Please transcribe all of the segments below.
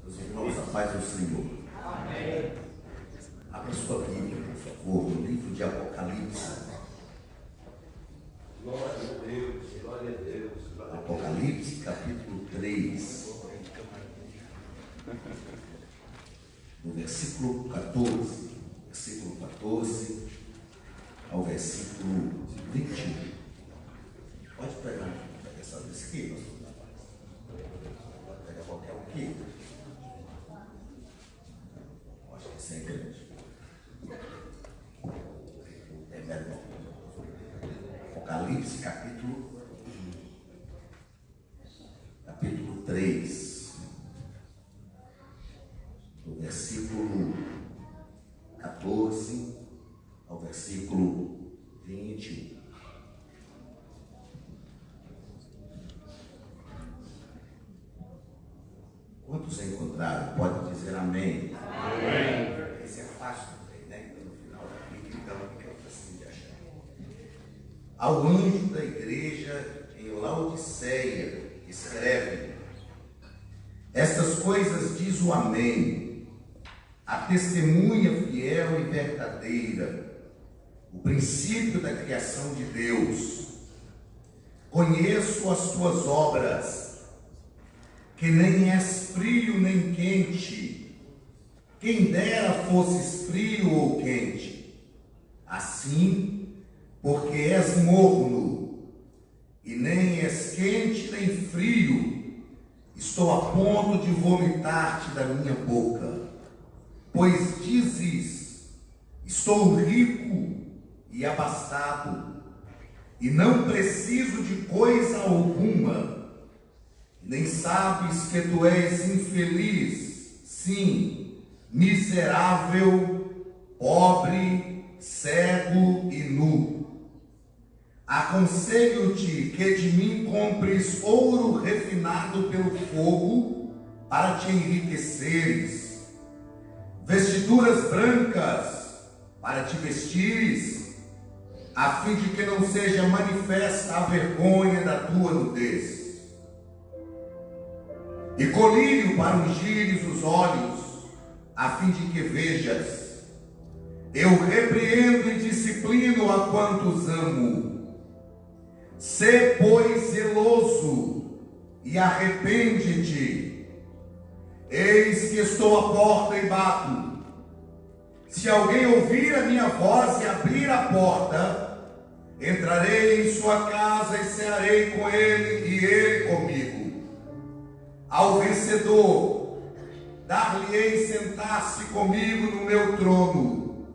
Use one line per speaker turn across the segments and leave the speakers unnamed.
Meus irmãos, a paz do Senhor. Amém. Abra sua Bíblia, por favor, no livro de Apocalipse.
Glória a Deus, glória a Deus.
Apocalipse, capítulo 3. No versículo 14. Versículo 14 ao versículo 21. Pode pegar essa desse aqui, pastor. Pode pegar qualquer um aqui. Acho que esse é grande. É menor. Apocalipse, capítulo 3. Do versículo 14 ao versículo 21. Quantos encontraram? Pode dizer amém. Amém. Esse é fácil também, né? Então, no final da Bíblia, então, fica assim de achar. Ao anjo da igreja em Laodiceia, escreve: estas coisas diz o Amém, a testemunha fiel e verdadeira, o princípio da criação de Deus. Conheço as tuas obras, que nem és frio nem quente. Quem dera fosses frio ou quente. Assim, porque és morno, e nem és quente nem frio, estou a ponto de vomitar-te da minha boca. Pois dizes: estou rico e abastado, e não preciso de coisa alguma. Nem sabes que tu és infeliz, sim, miserável, pobre, cego e nu. Aconselho-te que de mim compres ouro refinado pelo fogo, para te enriqueceres, vestiduras brancas para te vestires, a fim de que não seja manifesta a vergonha da tua nudez. E colírio para ungires os olhos, a fim de que vejas. Eu repreendo e disciplino a quantos amo. Sê, pois, zeloso e arrepende-te. Eis que estou à porta e bato. Se alguém ouvir a minha voz e abrir a porta, entrarei em sua casa e cearei com ele e ele comigo. Ao vencedor, dar-lhe-ei sentar-se comigo no meu trono,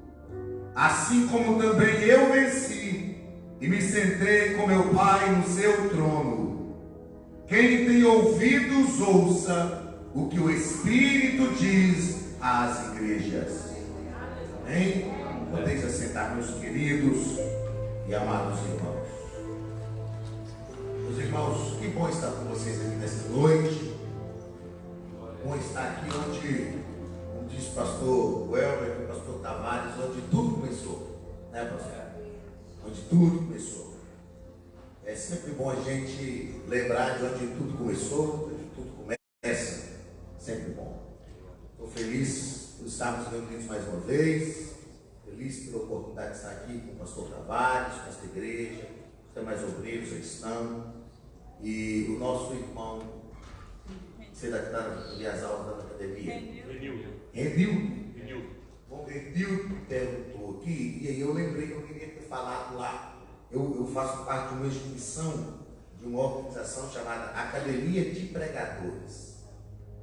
assim como também eu venci e me sentei com meu Pai no seu trono. Quem tem ouvidos, ouça o que o Espírito diz às igrejas. Amém? Podeis assentar, meus queridos e amados irmãos. Meus irmãos, que bom estar com vocês aqui nesta noite. Bom estar aqui onde, como disse o pastor Welber e o pastor Tavares, onde tudo começou, né, pastor? Onde tudo começou. É sempre bom a gente lembrar de onde tudo começou, onde tudo começa. Sempre bom. Estou feliz por estarmos reunidos mais uma vez, feliz pela oportunidade de estar aqui com o pastor Tavares, com esta igreja, os demais obreiros aí estão, e o nosso irmão. Você ainda está nas aulas da academia? Renildo. Bom, Renildo perguntou aqui, e aí eu lembrei que eu queria ter falado lá. Eu faço parte de uma instituição, de uma organização chamada Academia de Pregadores.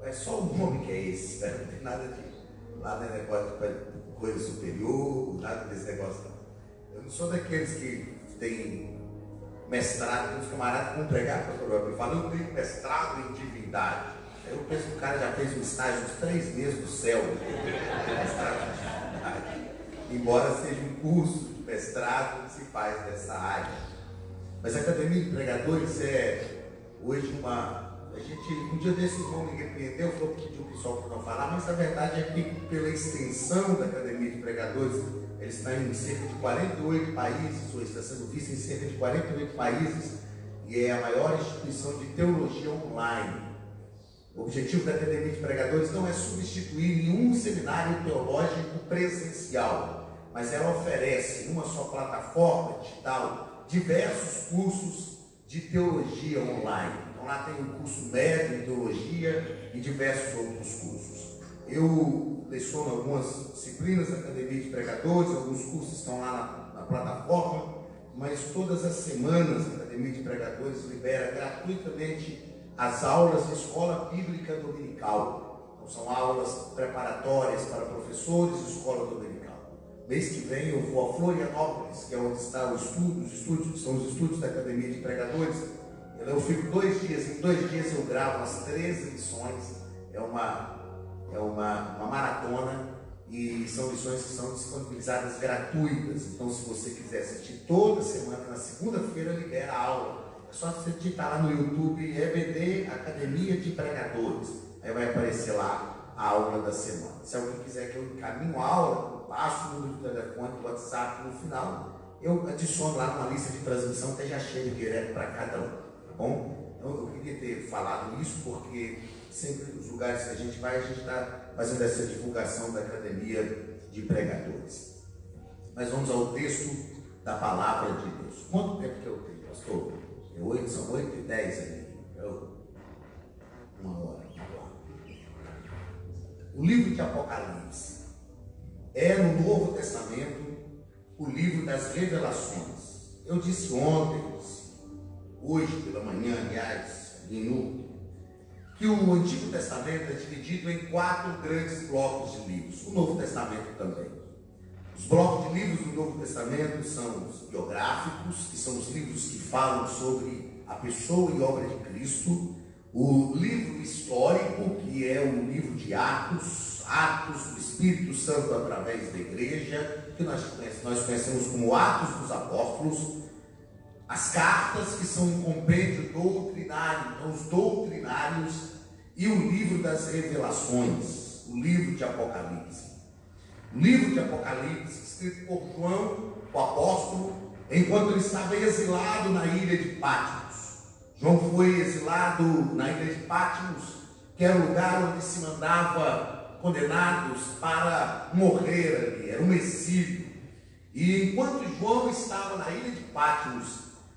É só o nome que é esse, né? Não tem nada de lá, né, negócio de coisa superior, nada desse negócio. Eu não sou daqueles que têm mestrado, tem uns camaradas que vão pregar, pastor Welber. Eu falo, eu tenho mestrado em divindade. Eu penso que o cara já fez um estágio de 3 meses no céu, embora seja um curso de mestrado que se faz dessa área. Mas a Academia de Pregadores é hoje um dia desses irmão me repreendeu, falou que pediu o pessoal para não falar, mas a verdade é que pela extensão da Academia de Pregadores, eles estão em cerca de 48 países, ou está sendo vista em cerca de 48 países, e é a maior instituição de teologia online. O objetivo da Academia de Pregadores não é substituir nenhum seminário teológico presencial, mas ela oferece, numa só plataforma digital, diversos cursos de teologia online. Então lá tem o curso médio em teologia e diversos outros cursos. Eu leciono algumas disciplinas da Academia de Pregadores, alguns cursos estão lá na plataforma, mas todas as semanas a Academia de Pregadores libera gratuitamente as aulas de escola bíblica dominical. Então são aulas preparatórias para professores de escola dominical. Mês que vem eu vou a Florianópolis, que é onde está são os estúdios da Academia de Pregadores. Eu fico 2 dias, em 2 dias eu gravo as 13 lições. É uma maratona e são lições que são disponibilizadas gratuitas. Então, se você quiser assistir toda semana, na segunda-feira libera a aula. É só você digitar lá no YouTube EBD Academia de Pregadores. Aí vai aparecer lá a aula da semana. Se alguém quiser que eu encaminhe a aula, eu passo o número do telefone, do WhatsApp no final, eu adiciono lá numa lista de transmissão que já chega direto para cada um, tá bom? Então, eu queria ter falado isso porque sempre nos lugares que a gente vai, a gente está fazendo essa divulgação da Academia de Pregadores. Mas vamos ao texto da Palavra de Deus. Quanto tempo que eu tenho, pastor? São 8h10 aí. Uma hora. O livro de Apocalipse é, no Novo Testamento, o livro das revelações. Eu disse ontem, hoje pela manhã, aliás, que o Antigo Testamento é dividido em 4 grandes blocos de livros. O Novo Testamento também. Os blocos de livros do Novo Testamento são os biográficos, que são os livros que falam sobre a pessoa e obra de Cristo. O livro histórico, que é o livro de Atos do Espírito Santo através da igreja, que nós conhecemos como Atos dos Apóstolos. As cartas, que são um compêndio doutrinário, então os doutrinários, e o livro das revelações, o livro de Apocalipse. O livro de Apocalipse, escrito por João, o apóstolo, enquanto ele estava exilado na ilha de Patmos. João foi exilado na ilha de Patmos, que era o lugar onde se mandava condenados para morrer ali, era um exílio. E enquanto João estava na ilha de Patmos,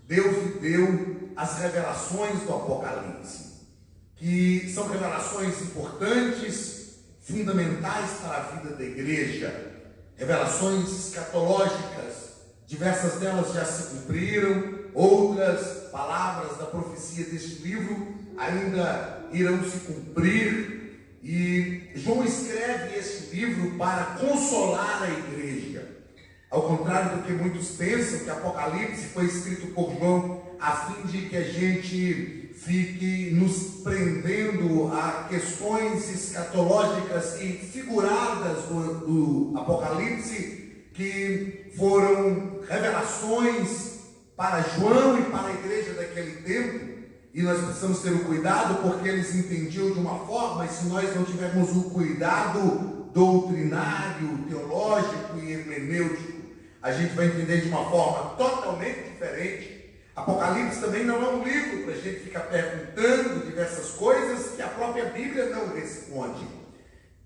Deus lhe deu as revelações do Apocalipse, que são revelações importantes, fundamentais para a vida da igreja, revelações escatológicas. Diversas delas já se cumpriram, outras palavras da profecia deste livro ainda irão se cumprir. E João escreve este livro para consolar a igreja. Ao contrário do que muitos pensam, que Apocalipse foi escrito por João a fim de que a gente fique nos prendendo a questões escatológicas e figuradas do Apocalipse, que foram revelações para João e para a igreja daquele tempo. E nós precisamos ter o cuidado, porque eles entendiam de uma forma, e se nós não tivermos o cuidado doutrinário, teológico e hermenêutico, a gente vai entender de uma forma totalmente diferente. Apocalipse também não é um livro para a gente ficar perguntando diversas coisas que a própria Bíblia não responde.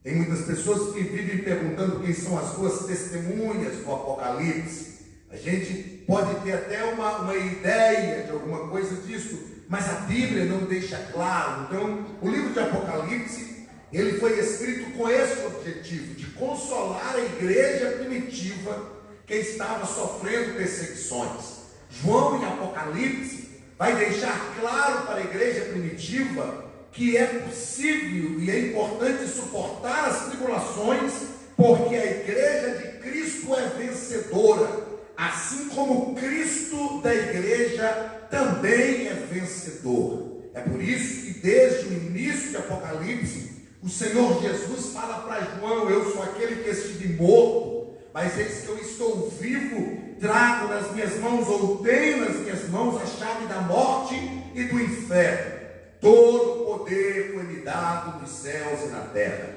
Tem muitas pessoas que vivem perguntando quem são as suas testemunhas do Apocalipse. A gente pode ter até uma ideia de alguma coisa disso, mas a Bíblia não deixa claro. Então, o livro de Apocalipse, ele foi escrito com esse objetivo, de consolar a igreja primitiva que estava sofrendo perseguições. João, em Apocalipse, vai deixar claro para a igreja primitiva que é possível e é importante suportar as tribulações, porque a igreja de Cristo é vencedora, assim como o Cristo da igreja também é vencedor. É por isso que desde o início de Apocalipse, o Senhor Jesus fala para João: eu sou aquele que estive morto, mas eis que eu estou vivo, trago nas minhas mãos, ou tenho nas minhas mãos a chave da morte e do inferno. Todo o poder foi me dado nos céus e na terra.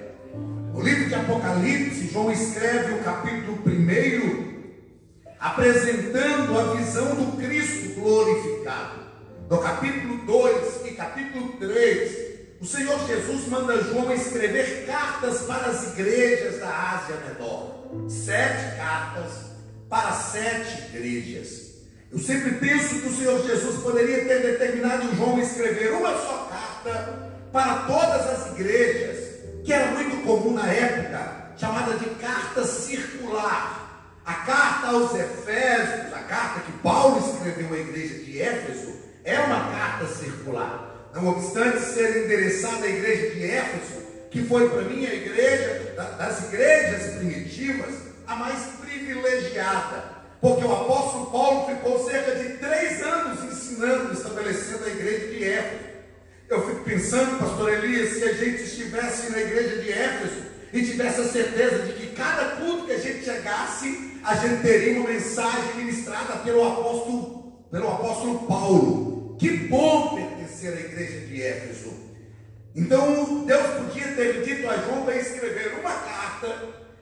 No livro de Apocalipse, João escreve o capítulo 1, apresentando a visão do Cristo glorificado. No capítulo 2 e capítulo 3, o Senhor Jesus manda João escrever cartas para as igrejas da Ásia Menor. 7 cartas para 7 igrejas. Eu sempre penso que o Senhor Jesus poderia ter determinado João escrever uma só carta para todas as igrejas, que era muito comum na época, chamada de carta circular. A carta aos Efésios, a carta que Paulo escreveu à igreja de Éfeso, é uma carta circular. Não obstante ser endereçada à igreja de Éfeso, que foi para mim a igreja, das igrejas primitivas, a mais privilegiada, porque o apóstolo Paulo ficou cerca de 3 anos ensinando, estabelecendo a igreja de Éfeso. Eu fico pensando, pastor Elias, se a gente estivesse na igreja de Éfeso e tivesse a certeza de que cada culto que a gente chegasse, a gente teria uma mensagem ministrada pelo apóstolo Paulo. Que bom pertencer à igreja de Éfeso. Então Deus podia ter dito a João para escrever uma carta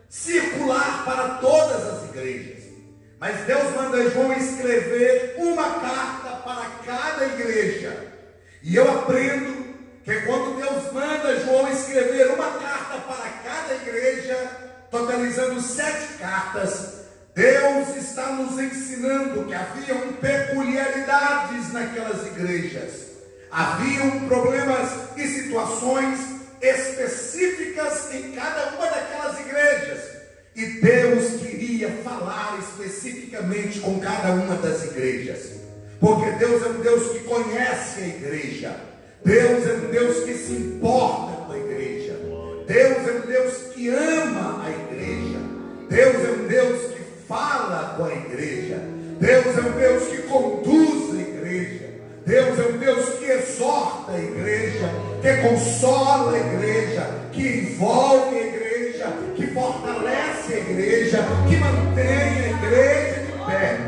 circular para todas as igrejas, mas Deus manda João escrever uma carta para cada igreja. E eu aprendo que quando Deus manda João escrever uma carta para cada igreja, totalizando 7 cartas, Deus está nos ensinando que haviam peculiaridades naquelas igrejas, haviam problemas e situações específicas em cada uma daquelas igrejas, e Deus queria falar especificamente com cada uma das igrejas, porque Deus é um Deus que conhece a igreja, Deus é um Deus que se importa com a igreja, Deus é um Deus que ama a igreja, Deus é um Deus que fala com a igreja, Deus é um Deus que conduz a igreja, Deus é um Deus que exorta a igreja, que consola a igreja, que envolve a igreja, que fortalece a igreja, que mantém a igreja de pé.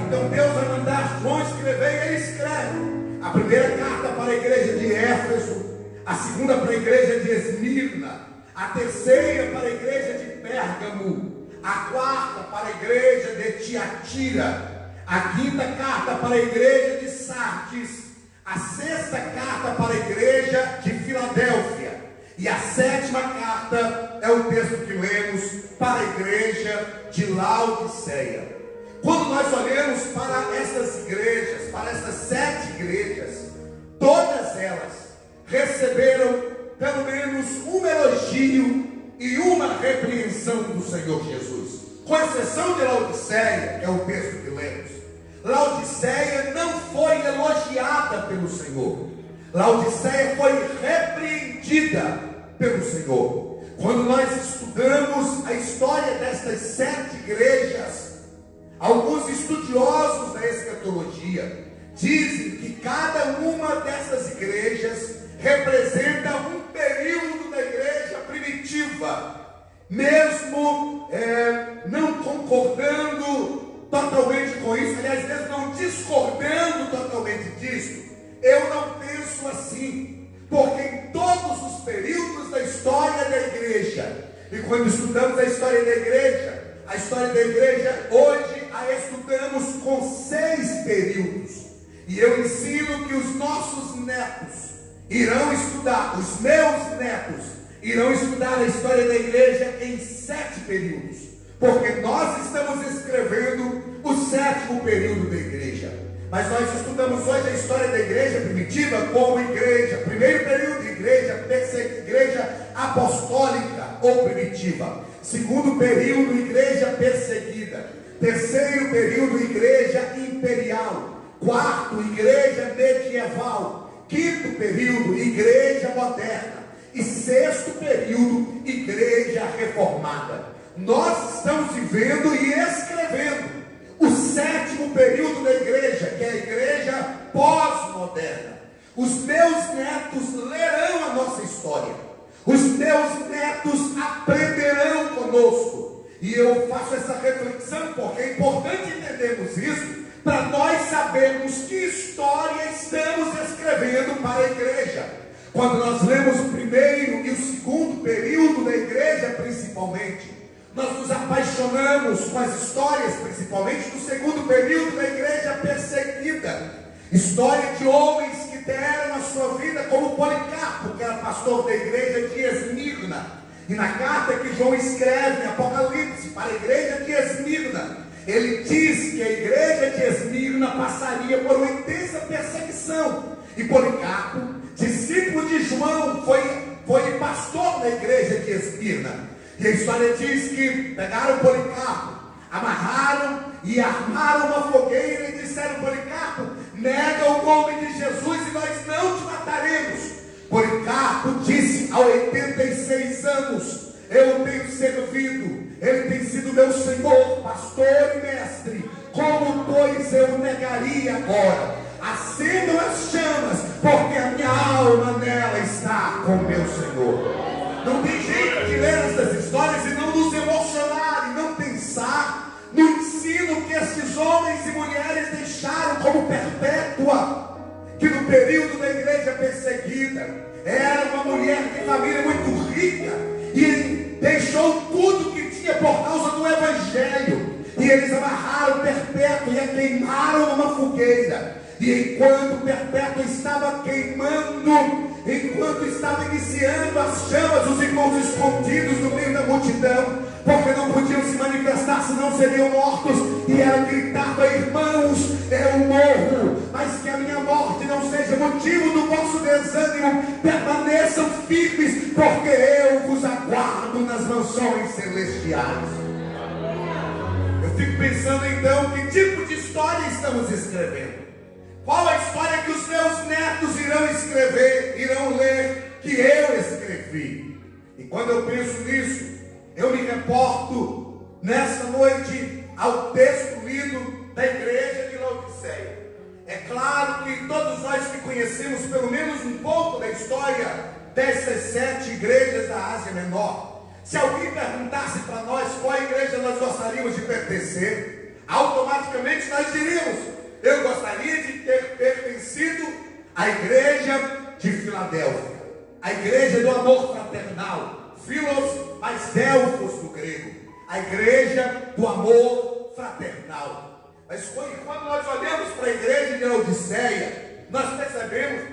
Então Deus vai mandar João escrever e ele escreve a primeira carta para a igreja de Éfeso, a segunda para a igreja de Esmirna, a terceira para a igreja de Pérgamo, a quarta para a igreja de Tiatira, a quinta carta para a igreja de Sardes, a sexta carta para a igreja de Filadélfia, e a sétima carta é o texto que lemos para a igreja de Laodiceia. Quando nós olhamos para essas igrejas, para essas 7 igrejas, todas elas receberam pelo menos um elogio e uma repreensão do Senhor Jesus, com exceção de Laodiceia, que é o texto que lemos. Laodiceia não foi elogiada pelo Senhor, Laodiceia foi repreendida pelo Senhor. Quando nós estudamos a história destas 7 igrejas, alguns estudiosos da escatologia dizem que cada uma dessas igrejas representa um período da igreja primitiva, mesmo não concordando totalmente com isso, aliás, mesmo não discordando totalmente disso. Eu não penso assim, porque em todos os períodos da história da igreja, e quando estudamos a história da igreja hoje a estudamos com 6 períodos, e eu ensino que os nossos netos irão estudar, os meus netos irão estudar a história da igreja em 7 períodos, porque nós estamos escrevendo o 7º período da igreja. Mas nós estudamos hoje a história da igreja primitiva como igreja, primeiro período, igreja apostólica ou primitiva, segundo período, igreja perseguida, terceiro período, igreja imperial, quarto, igreja medieval, quinto período, igreja moderna, e sexto período, igreja reformada. Nós estamos vivendo e escrevendo o 7º período da igreja, que é a igreja pós-moderna. Os meus netos lerão a nossa história, os meus netos aprenderão conosco, e eu faço essa reflexão porque é importante entendermos isso, para nós sabermos que história estamos escrevendo para a igreja. Quando nós lemos o primeiro e o segundo período da igreja, principalmente, nós nos apaixonamos com as histórias, principalmente do segundo período da igreja perseguida, história de homens que deram a sua vida, como Policarpo, Policarpo, que era pastor da igreja de Esmirna. E na carta que João escreve em Apocalipse para a igreja de Esmirna, ele diz que a igreja de Esmirna passaria por uma intensa perseguição. E Policarpo, discípulo de João, foi pastor da igreja de Esmirna. E a história diz que pegaram Policarpo, amarraram e armaram uma fogueira e disseram: Policarpo, nega o nome de Jesus e nós não te mataremos. Policarpo disse: há 86 anos eu tenho servido, ele tem sido meu Senhor, pastor e mestre. Como, pois, eu negaria agora? Acendam as chamas, porque a minha alma nela está com meu Senhor. Não tem jeito de ler essas histórias e não nos emocionar e não pensar no ensino que esses homens e mulheres deixaram como perpétua, que no período da igreja perseguida, era uma mulher de família muito rica e deixou tudo que tinha por causa do evangelho, e eles amarraram Perpétua e a queimaram numa fogueira. E enquanto Perpétua estava queimando, enquanto estava iniciando as chamas, os irmãos escondidos no meio da multidão, porque não podiam se manifestar, senão seriam mortos, e ela gritava: irmãos, eu morro, mas que a minha morte não seja motivo do vosso desânimo, permaneçam firmes, porque eu vos aguardo nas mansões celestiais. Eu fico pensando então, que tipo de história estamos escrevendo? Qual a história que os meus netos irão escrever, irão ler, que eu escrevi? E quando eu penso nisso, eu me reporto nessa noite ao texto lido da igreja de Laodiceia. É claro que todos nós que conhecemos pelo menos um pouco da história dessas 7 igrejas da Ásia Menor, se alguém perguntasse para nós qual igreja nós gostaríamos de pertencer, automaticamente nós diríamos: eu gostaria de ter pertencido à igreja de Filadélfia, a igreja do amor fraternal, Philos mais Delphos do grego, a igreja do amor fraternal. Mas quando nós olhamos para a igreja de Laodiceia, nós percebemos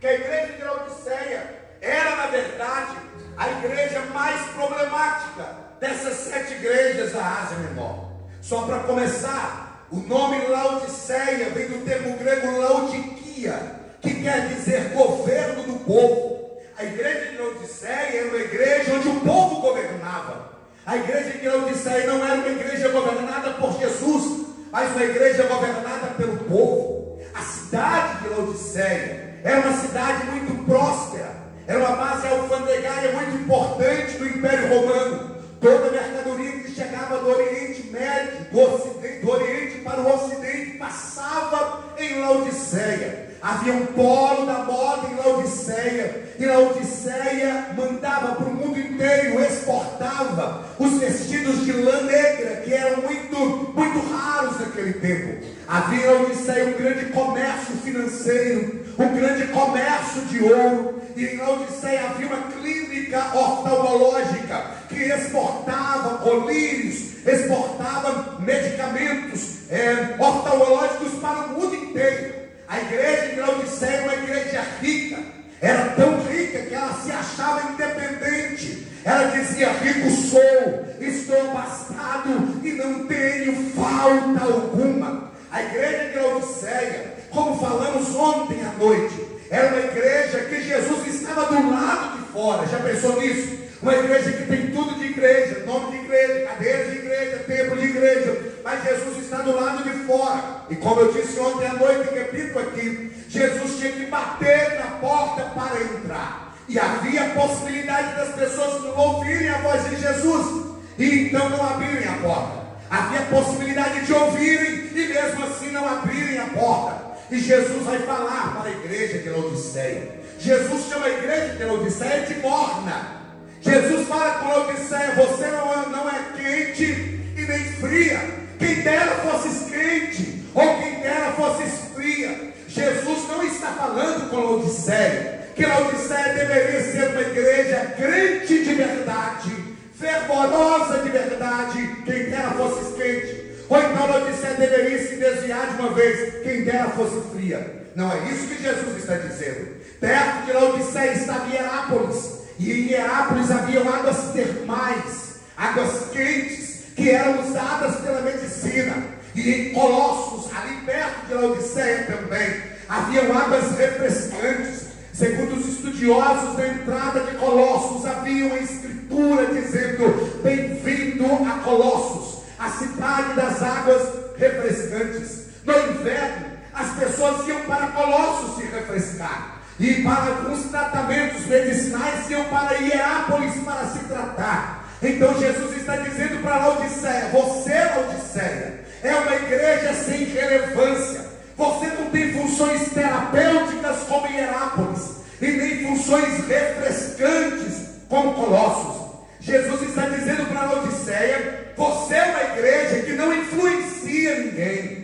que a igreja de Laodiceia era, na verdade, a igreja mais problemática dessas 7 igrejas da Ásia Menor. Só para começar, o nome Laodiceia vem do termo grego Laodiquia, que quer dizer governo do povo. A igreja de Laodiceia era uma igreja onde o povo governava. A igreja de Laodiceia não era uma igreja governada por Jesus, mas uma igreja governada pelo povo. A cidade de Laodiceia era uma cidade muito próspera, era uma base alfandegária muito importante do Império Romano. Toda a mercadoria que chegava do Oriente Médio, do Oriente para o Ocidente, passava em Laodiceia. Havia um polo da moda em Laodiceia, e Laodiceia mandava para o mundo inteiro, exportava os vestidos de lã negra, que eram muito raros naquele tempo. Havia em Laodiceia um grande comércio financeiro, um grande comércio de ouro, e em Laodiceia havia uma clínica oftalmológica que exportava colírios, exportava medicamentos oftalmológicos para o mundo inteiro. A igreja de Laodiceia era uma igreja rica, era tão rica que ela se achava independente. Ela dizia: rico sou, estou abastado e não tenho falta alguma. A igreja de Laodiceia, como falamos ontem à noite, era uma igreja que Jesus estava do lado de fora. Já pensou nisso? Uma igreja que tem tudo de igreja, nome de igreja, cadeira de igreja, templo de igreja, mas Jesus está do lado de fora. E como eu disse ontem à noite, repito aqui, Jesus tinha que bater na porta para entrar. E havia a possibilidade das pessoas não ouvirem a voz de Jesus e então não abrirem a porta. Havia a possibilidade de ouvirem e mesmo assim não abrirem a porta. E Jesus vai falar para a igreja de Laodiceia. Jesus chama a igreja de Laodiceia de morna. Jesus fala com Laodiceia: você não é quente e nem fria. Quem dera fosses quente, ou quem dera fosses fria. Jesus não está falando com Laodiceia que Laodiceia deveria ser uma igreja crente de verdade, fervorosa de verdade. Quem dera fosses quente, ou então Laodiceia deveria se desviar de uma vez. Quem dera fosse fria. Não é isso que Jesus está dizendo.
Perto de Laodiceia estava Hierápolis, e em Hierápolis haviam águas termais, águas quentes, que eram usadas pela medicina. E em Colossos, ali perto de Laodiceia também, haviam águas refrescantes. Segundo os estudiosos da entrada de Colossos, havia uma escritura dizendo: bem-vindo a Colossos, a cidade das águas refrescantes. No inverno, as pessoas iam para Colossos se refrescar, e para alguns tratamentos medicinais iam para Hierápolis para se tratar. Então Jesus está dizendo para Laodiceia: você, Laodiceia, é uma igreja sem relevância. Você não tem funções terapêuticas como Hierápolis, e nem funções refrescantes como Colossos. Jesus está dizendo para Laodiceia: você é uma igreja que não influencia ninguém.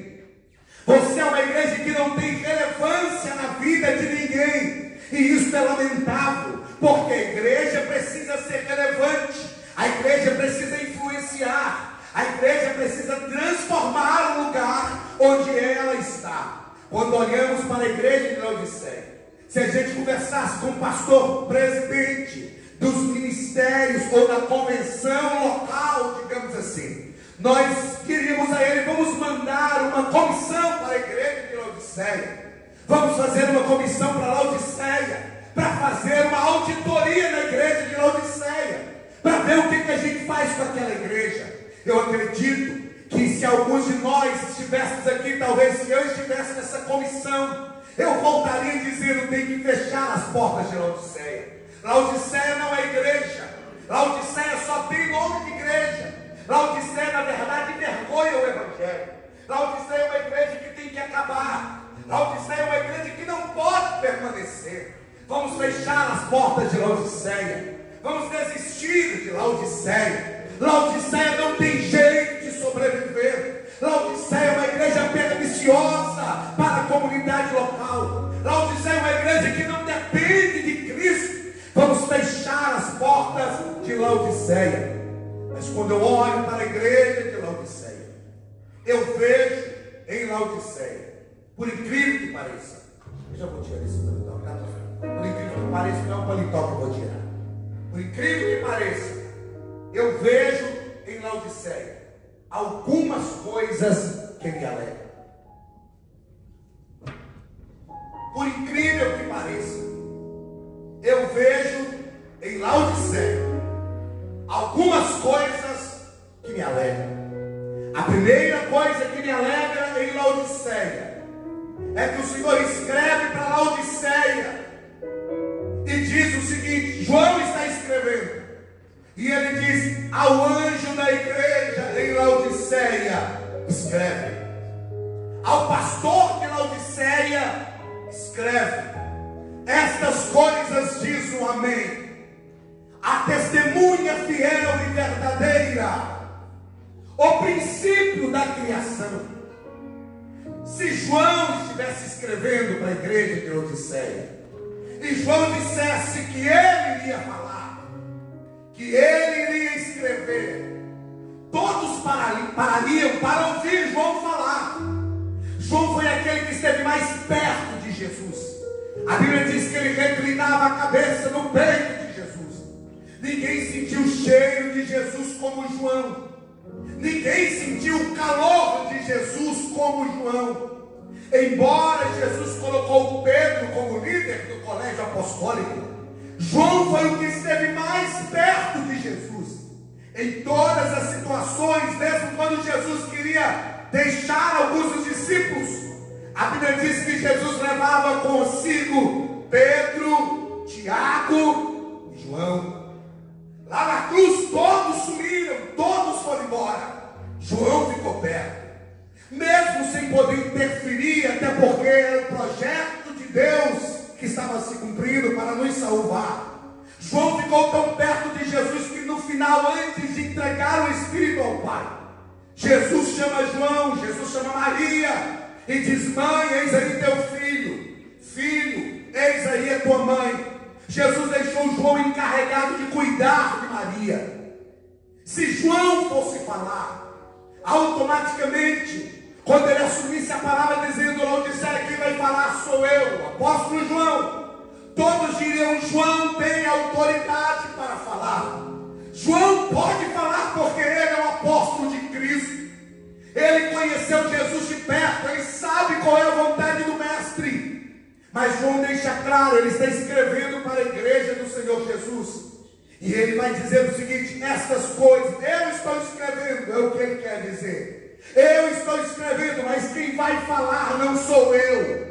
Você é uma igreja que não tem relevância na vida de ninguém. E isso é lamentável, porque a igreja precisa ser relevante, a igreja precisa influenciar, a igreja precisa transformar o lugar onde ela está. Quando olhamos para a igreja de Laodiceia, se a gente conversasse com o pastor presidente dos ministérios ou da convenção local, digamos assim, nós queríamos a ele: vamos mandar uma comissão para a igreja de Laodiceia, vamos fazer uma comissão para Laodiceia, para fazer uma auditoria na igreja de Laodiceia, para ver o que a gente faz com aquela igreja. Eu acredito que se alguns de nós estivéssemos aqui, talvez se eu estivesse nessa comissão, eu voltaria dizendo: tem que fechar as portas de Laodiceia. Laodiceia não é igreja, Laodiceia só tem nome de igreja. Laodiceia, na verdade, envergonha o evangelho. Laodiceia é uma igreja que tem que acabar. Laodiceia é uma igreja que não pode permanecer. Vamos fechar as portas de Laodiceia, vamos desistir de Laodiceia. Laodiceia não tem jeito de sobreviver. Laodiceia é uma igreja perniciosa para a comunidade local. Laodiceia é uma igreja que não depende de Cristo. Vamos fechar as portas de Laodiceia. Mas quando eu olho para a igreja de Laodiceia, eu vejo em Laodiceia, por incrível que pareça, eu já vou tirar esse paletó, tá? Por incrível que pareça, não é um paletó que eu vou tirar. Por incrível que pareça, eu vejo em Laodiceia algumas coisas que me alegram. Por incrível que pareça, eu vejo em Laodiceia algumas coisas que me alegram. A primeira coisa que me alegra em Laodiceia é que o Senhor escreve para Laodiceia e diz o seguinte: João está escrevendo, e ele diz ao anjo da igreja em Laodiceia: escreve. Ao pastor de Laodiceia: escreve. Estas coisas diz o Amém, a testemunha fiel e verdadeira, o princípio da criação. Se João estivesse escrevendo para a igreja de Laodiceia, e João dissesse que ele iria falar, que ele iria escrever, todos parariam para ouvir João falar. João foi aquele que esteve mais perto de Jesus. A Bíblia diz que ele reclinava a cabeça no peito de Jesus. Ninguém sentiu o cheiro de Jesus como João. Ninguém sentiu o calor de Jesus como João. Embora Jesus colocou Pedro como líder do colégio apostólico, João foi o que esteve mais perto de Jesus. Em todas as situações, mesmo quando Jesus queria deixar alguns dos discípulos, a Bíblia diz que Jesus levava consigo Pedro, Tiago e João. Lá na cruz todos sumiram, todos foram embora. João ficou perto, mesmo sem poder interferir, até porque era o projeto de Deus que estava se cumprindo para nos salvar. João ficou tão perto de Jesus que no final, antes de entregar o Espírito ao Pai, Jesus chama João, Jesus chama Maria e diz: mãe, eis aí teu filho. Filho, eis aí a tua mãe. Jesus deixou João encarregado de cuidar de Maria. Se João fosse falar, automaticamente, quando ele assumisse a palavra dizendo: Laodiceia, quem vai falar sou eu, o apóstolo João, todos diriam: João tem autoridade para falar. João pode falar porque ele é o apóstolo de Cristo. Ele conheceu Jesus de perto, ele sabe qual é a vontade do Mestre. Mas João deixa claro, ele está escrevendo para a igreja do Senhor Jesus. E ele vai dizer o seguinte: estas coisas, eu estou escrevendo, é o que ele quer dizer. Eu estou escrevendo, mas quem vai falar não sou eu.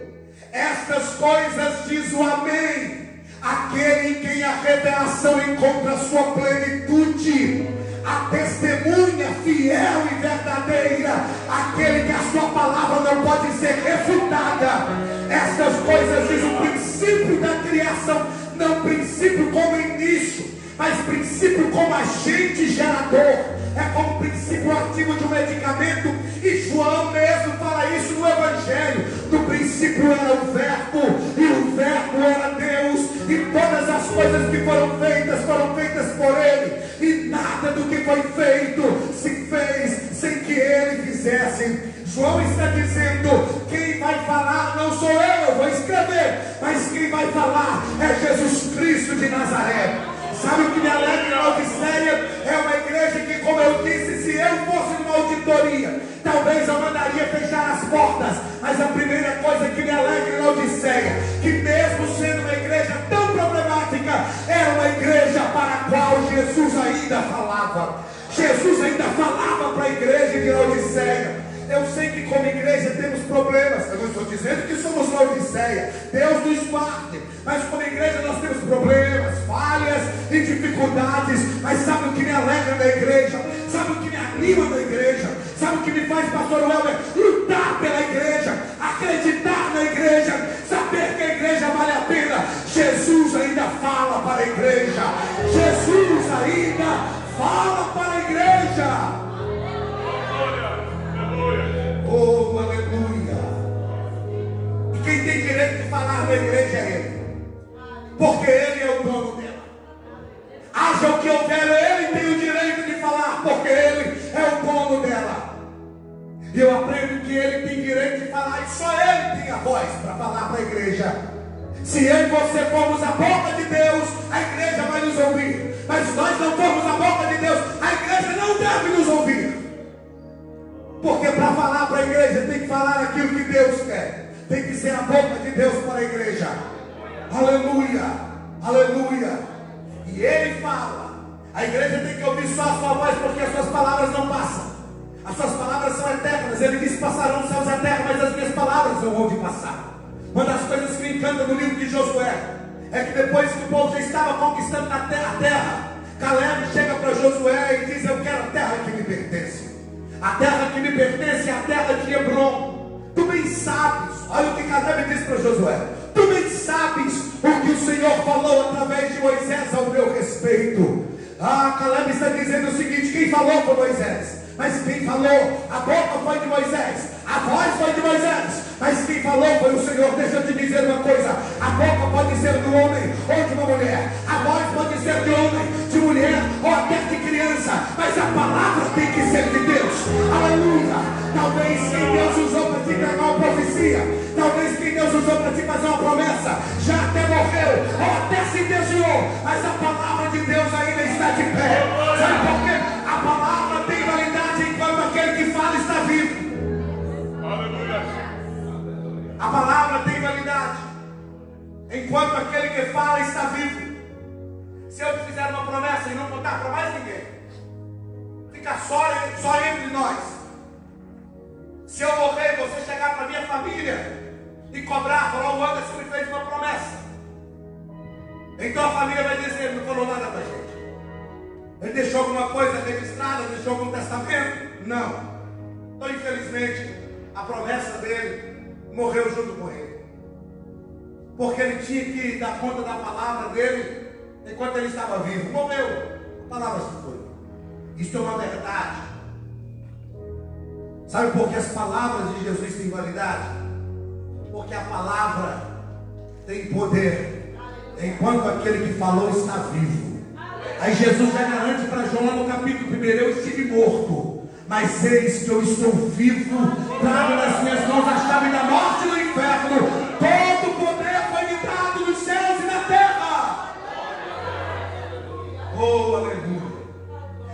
Estas coisas diz o Amém, aquele em quem a revelação encontra sua plenitude, a testemunha fiel e verdadeira, aquele que a sua palavra não pode ser refutada. Estas coisas diz o princípio da criação, não princípio como início, mas princípio como agente gerador. É como o princípio ativo de um medicamento. E João mesmo fala isso no Evangelho. No princípio era o Verbo, e o Verbo era Deus, e todas as coisas que foram feitas por Ele, e nada do que foi feito se fez sem que Ele fizesse. João está dizendo: quem vai falar não sou eu vou escrever, mas quem vai falar é Jesus Cristo de Nazaré. Sabe o que me alegra na Odisseia? É uma igreja que, como eu disse, se eu fosse numa auditoria, talvez eu mandaria fechar as portas. Mas a primeira coisa que me alegra na Odisseia, que mesmo sendo uma igreja tão problemática, era uma igreja para a qual Jesus ainda falava. Jesus ainda falava para a igreja de Laodiceia. Eu sei que como igreja temos problemas. Eu não estou dizendo que somos Laodiceia, Deus nos guarde. Mas como igreja nós temos problemas, falhas e dificuldades. Mas sabe o que me alegra na igreja? Sabe o que me anima na igreja? Sabe o que me faz, pastor Welber, lutar pela igreja, acreditar na igreja, saber que a igreja vale a pena? Jesus ainda fala para a igreja. Jesus ainda fala para a igreja. Oh, aleluia. E quem tem direito de falar na igreja é Ele, porque Ele é o dono dela. Haja o que houver, Ele tem o direito de falar, porque Ele é o dono dela. E eu aprendo que Ele tem direito de falar, e só Ele tem a voz para falar para a igreja. Se eu e você formos a boca de Deus, a igreja vai nos ouvir. Mas se nós não formos a boca de Deus, a igreja não deve nos ouvir. Porque para falar para a igreja tem que falar aquilo que Deus quer. Tem que ser a boca de Deus para a igreja. Aleluia, aleluia. E Ele fala. A igreja tem que ouvir só a sua voz, porque as suas palavras não passam. As suas palavras são eternas. Ele disse: passarão os céus e a terra, mas as minhas palavras não vão de passar. Uma das coisas que me encanta no livro de Josué é que depois que o povo já estava conquistando a terra, Caleb chega para Josué e diz: eu quero a terra que me pertence. A terra que me pertence é a terra de Hebron. Tu bem sabes, olha o que Caleb diz para Josué: tu bem sabes o que o Senhor falou através de Moisés ao meu respeito. Caleb está dizendo o seguinte: quem falou foi Moisés, mas quem falou, a boca foi de Moisés, a voz foi de Moisés, mas quem falou foi o Senhor. Deixa eu te dizer uma coisa: a boca pode ser do homem ou de uma mulher, a voz pode ser de homem, de mulher ou até de criança, mas a palavra tem que ser de Deus. Aleluia. Talvez quem Deus usou para te entregar uma profecia, talvez quem Deus usou para te fazer uma promessa, já até morreu ou até se desviou, mas a palavra de Deus ainda está de pé. Sabe por quê? A palavra tem validade enquanto aquele que fala está vivo. A palavra tem validade enquanto aquele que fala está vivo. Se eu te fizer uma promessa e não contar para mais ninguém, fica só entre nós. Se eu morrer e você chegar para minha família e cobrar, falar: o Anderson me fez uma promessa, então a família vai dizer: ele não falou nada para a gente. Ele deixou alguma coisa registrada, deixou algum testamento? Não. Então, infelizmente, a promessa dele morreu junto com ele, porque ele tinha que dar conta da palavra dele enquanto ele estava vivo. Morreu, a palavra se foi. Isso é uma verdade. Sabe por que as palavras de Jesus têm validade? Porque a palavra tem poder enquanto aquele que falou está vivo. Aí Jesus já garante para João no capítulo 1: eu estive morto, mas eis que eu estou vivo, trago nas minhas mãos a chave da morte e do inferno. Todo o poder foi me dado nos céus e na Oh, aleluia.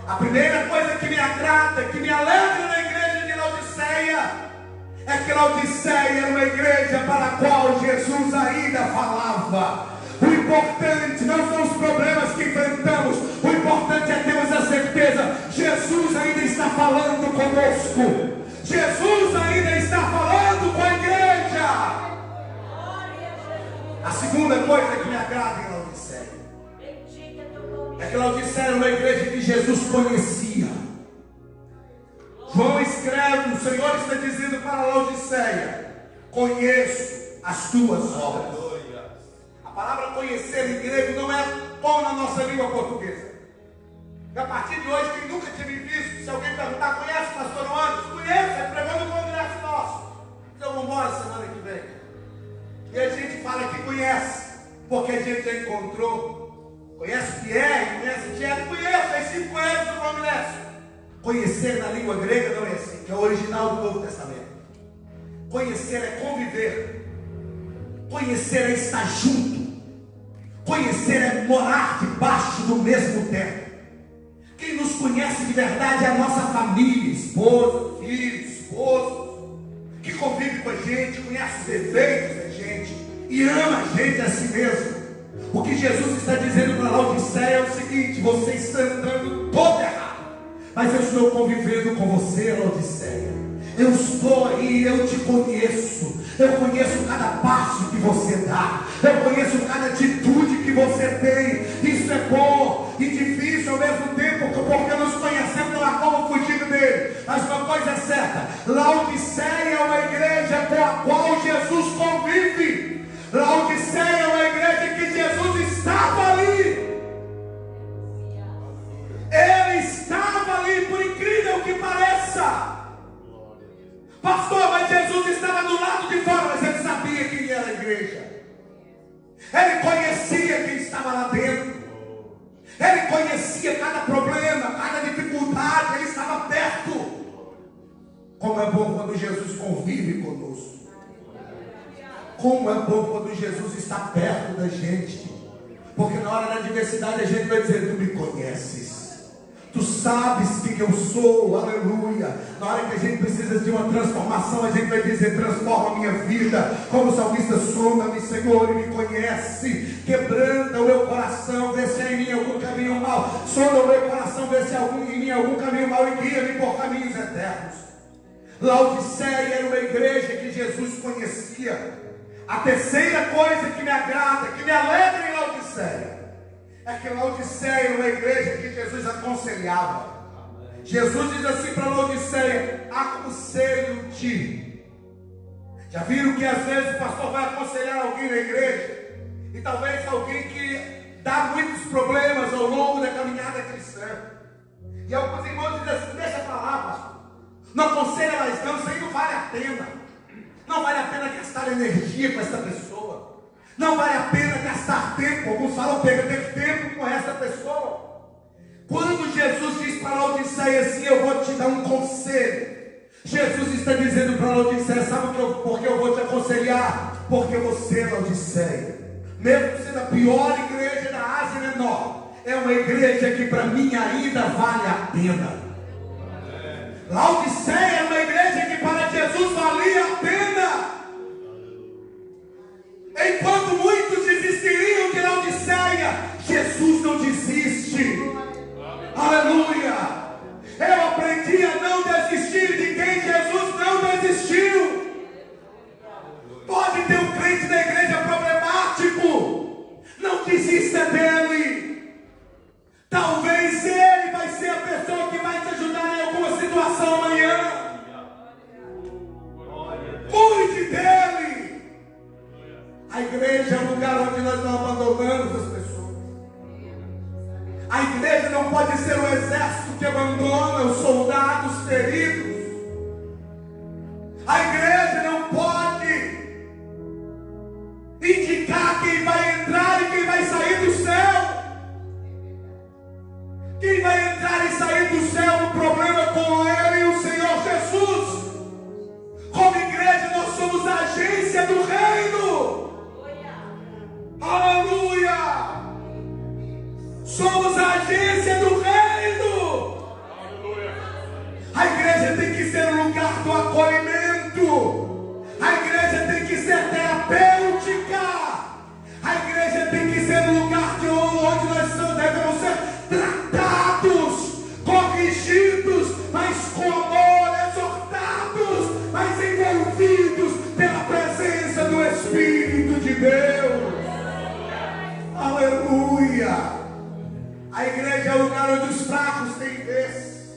A primeira coisa que me agrada, que me alegra na igreja de Laodiceia, é que Laodiceia era uma igreja para a qual Jesus ainda falava. O importante não são os problemas que enfrentamos, o importante é termos a certeza: Jesus ainda está falando conosco, Jesus ainda está falando com a igreja. A segunda coisa que me agrada em Laodiceia é que Laodiceia era uma igreja que Jesus conhecia. João escreve, o Senhor está dizendo para Laodiceia: conheço as tuas obras. A palavra conhecer em grego não é bom na nossa língua portuguesa. E a partir de hoje, quem nunca tinha me visto, se alguém perguntar: conhece o pastor Anderson? Conheço, ele pregou no congresso nosso. Então vamos embora semana que vem. E a gente fala que conhece, porque a gente já encontrou. Conhece Pierre, conhece Tiago, conheço, aí 5 anos no congresso. Conhecer na língua grega não é assim, que é o original do Novo Testamento. Conhecer é conviver. Conhecer é estar junto. Conhecer é morar debaixo do mesmo teto. Quem nos conhece de verdade é a nossa família, esposa, filhos, esposos, que convive com a gente, conhece os defeitos da gente e ama a gente a si mesmo. O que Jesus está dizendo para Laodiceia é o seguinte: você está andando todo errado, mas eu estou convivendo com você, Laodiceia. Eu estou aí, eu te conheço. Eu conheço cada passo que você dá. Eu conheço cada atitude que você tem. Isso é bom e difícil ao mesmo tempo, porque nos conhecemos, não há como fugir dele. Mas uma coisa é certa: Laodiceia é uma igreja com a qual Jesus convive. Laodiceia é uma igreja que Jesus estava ali. Ele estava ali, por incrível que pareça. Pastor, mas Jesus estava do lado de fora, mas ele sabia quem era a igreja. Ele conhecia quem estava lá dentro. Ele conhecia cada problema, cada dificuldade, ele estava perto. Como é bom quando Jesus convive conosco. Como é bom quando Jesus está perto da gente. Porque na hora da adversidade a gente vai dizer: tu me conheces. Tu sabes quem eu sou, aleluia. Na hora que a gente precisa de uma transformação, a gente vai dizer: transforma a minha vida. Como o salmista: sonda-me, Senhor, e me conhece. Quebranta o meu coração, vê se há em mim algum caminho mau. Sonda o meu coração, vê se há em mim algum caminho mau, e guia-me por caminhos eternos. Laodiceia era uma igreja que Jesus conhecia. A terceira coisa que me agrada, que me alegra em Laodiceia, é que Laodiceia é uma igreja que Jesus aconselhava. Jesus diz assim para Laodiceia: aconselho-te. Já viram que às vezes o pastor vai aconselhar alguém na igreja, e talvez alguém que dá muitos problemas ao longo da caminhada cristã, e alguns irmãos dizem assim: deixa para lá, pastor, não aconselha mais não, isso aí não vale a pena. Não vale a pena gastar energia com essa pessoa. Não vale a pena gastar tempo. Alguns falam: perder tempo com essa pessoa. Quando Jesus diz para Laodiceia assim: eu vou te dar um conselho, Jesus está dizendo para Laodiceia: sabe por que eu vou te aconselhar? Porque você, Laodiceia, mesmo sendo a pior igreja da Ásia Menor, é uma igreja que para mim ainda vale a pena. Laodiceia é uma igreja que para Jesus valia a pena. Enquanto muitos desistiriam de Laodiceia, Jesus não desiste. Aleluia. Eu aprendi a não desistir de quem Jesus não desistiu. Pode ter um crente na igreja problemático, não desista dele. Talvez ele vai ser a pessoa que vai te ajudar em alguma situação amanhã. Cuide dele. A igreja é um lugar onde nós não abandonamos as pessoas. A igreja não pode ser um exército que abandona os soldados feridos. A igreja não pode indicar quem vai entrar e quem vai sair do céu. Quem vai entrar e sair do céu, o problema é com ele e o Senhor Jesus. Como igreja, nós somos a agência do reino. Aleluia! Somos a agência do reino. A igreja tem que ser um lugar do acolhimento. A igreja tem que ser terapêutica. A igreja tem que ser um lugar de onde nós devemos ser tratados, corrigidos, mas com amor, exortados, mas envolvidos pela presença do Espírito de Deus. Aleluia! A igreja é o lugar onde os fracos têm vez.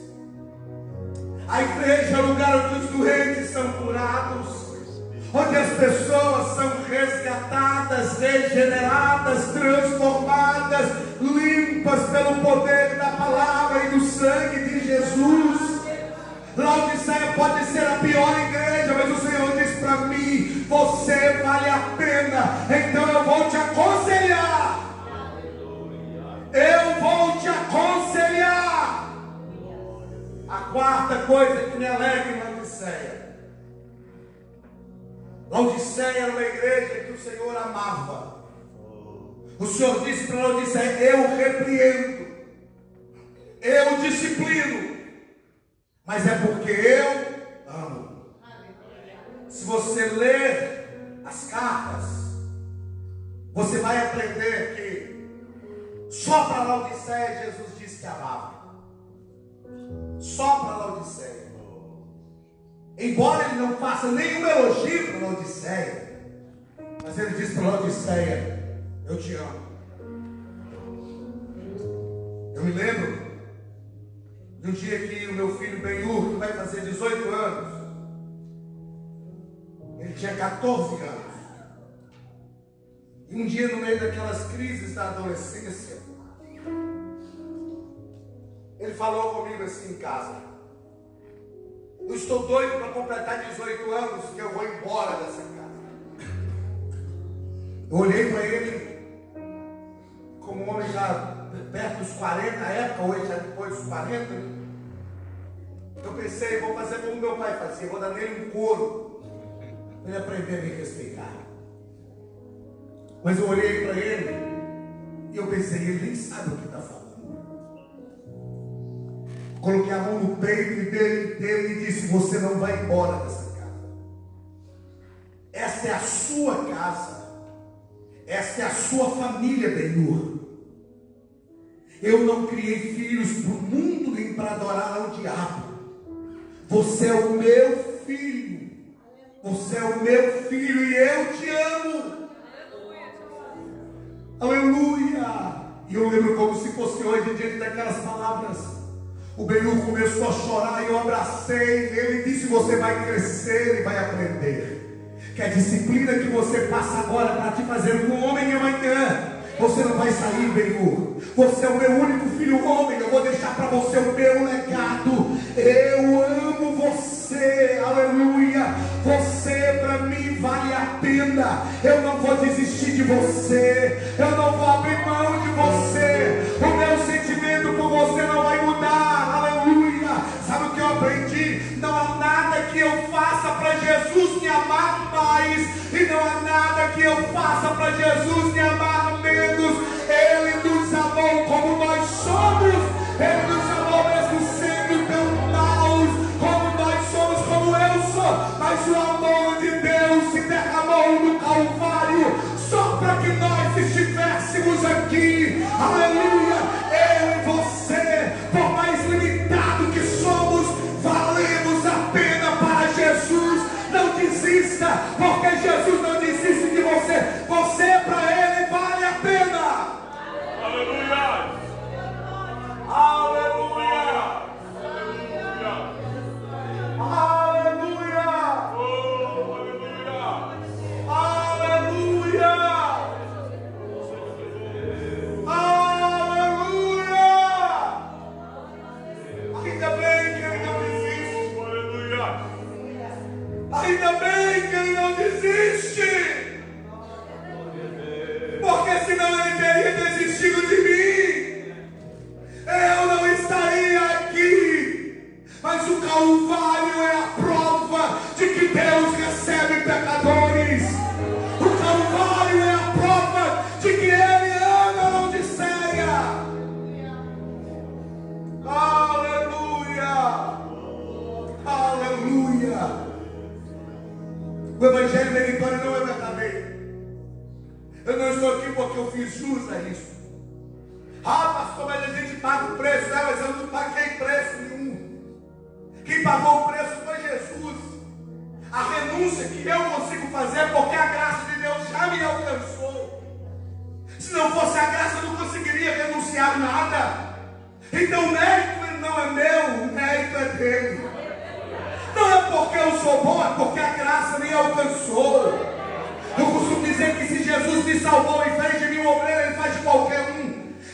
A igreja é o lugar onde os doentes são curados, onde as pessoas são resgatadas, regeneradas, transformadas, limpas pelo poder da palavra e do sangue de Jesus. Laodiceia pode ser a pior igreja, mas o Senhor diz para mim: você vale a pena, então eu vou te aconselhar. Eu vou te aconselhar. A quarta coisa que me alegra em Laodiceia. Laodiceia era uma igreja que o Senhor amava. O Senhor disse para Laodiceia: eu repreendo, eu disciplino, mas é porque eu amo. Se você ler as cartas, você vai aprender que só para Laodiceia Jesus disse que amava. Só para Laodiceia. Embora ele não faça nenhum elogio para Laodiceia, mas ele diz para Laodiceia: eu te amo. Eu me lembro de um dia que o meu filho Ben-Hur, que vai fazer 18 anos, ele tinha 14 anos. E um dia, no meio daquelas crises da adolescência, ele falou comigo assim em casa: eu estou doido para completar 18 anos, que eu vou embora dessa casa. Eu olhei para ele como um homem já perto dos 40, na época, hoje já depois dos 40. Eu pensei: vou fazer como meu pai fazia, vou dar nele um couro, para ele aprender a me respeitar. Mas eu olhei para ele e eu pensei: ele nem sabe o que está falando. Coloquei a mão no peito dele e disse: você não vai embora dessa casa. Essa é a sua casa. Essa é a sua família, Ben-Hur. Eu não criei filhos para o mundo nem para adorar ao diabo. Você é o meu filho. Você é o meu filho e eu te amo. Aleluia. E eu lembro como se fosse hoje, diante daquelas palavras. O Ben-Hur começou a chorar e eu abracei. Ele disse: você vai crescer e vai aprender. Que a disciplina que você passa agora para te fazer um homem amanhã, você não vai sair, Ben-Hur. Você é o meu único filho homem. Eu vou deixar para você o meu legado. Eu amo você. Aleluia. Você para mim vale a pena. Eu não vou desistir de você. Eu não vou abrir mão de você. O meu sentimento por você não vai mudar. Aleluia. Sabe o que eu aprendi? Não há nada que eu faça para Jesus me amar mais, e não há nada que eu faça para Jesus me amar menos. Ele nos amou como nós somos. Ele nos amou mesmo sendo tão maus como nós somos, como eu sou. Mas o amor de Deus se derramou no Calvário só para que nós estivéssemos fiz jus a isso. Ah, pastor, mas a gente paga o preço. Não, mas eu não paguei preço nenhum. Quem pagou o preço foi Jesus. A renúncia que eu consigo fazer é porque a graça de Deus já me alcançou. Se não fosse a graça, eu não conseguiria renunciar nada. Então o mérito não é meu, o mérito é dele. Não é porque eu sou bom, é porque a graça me alcançou. Eu costumo dizer que se Jesus me salvou e fez de mim um obreiro, ele faz de qualquer um.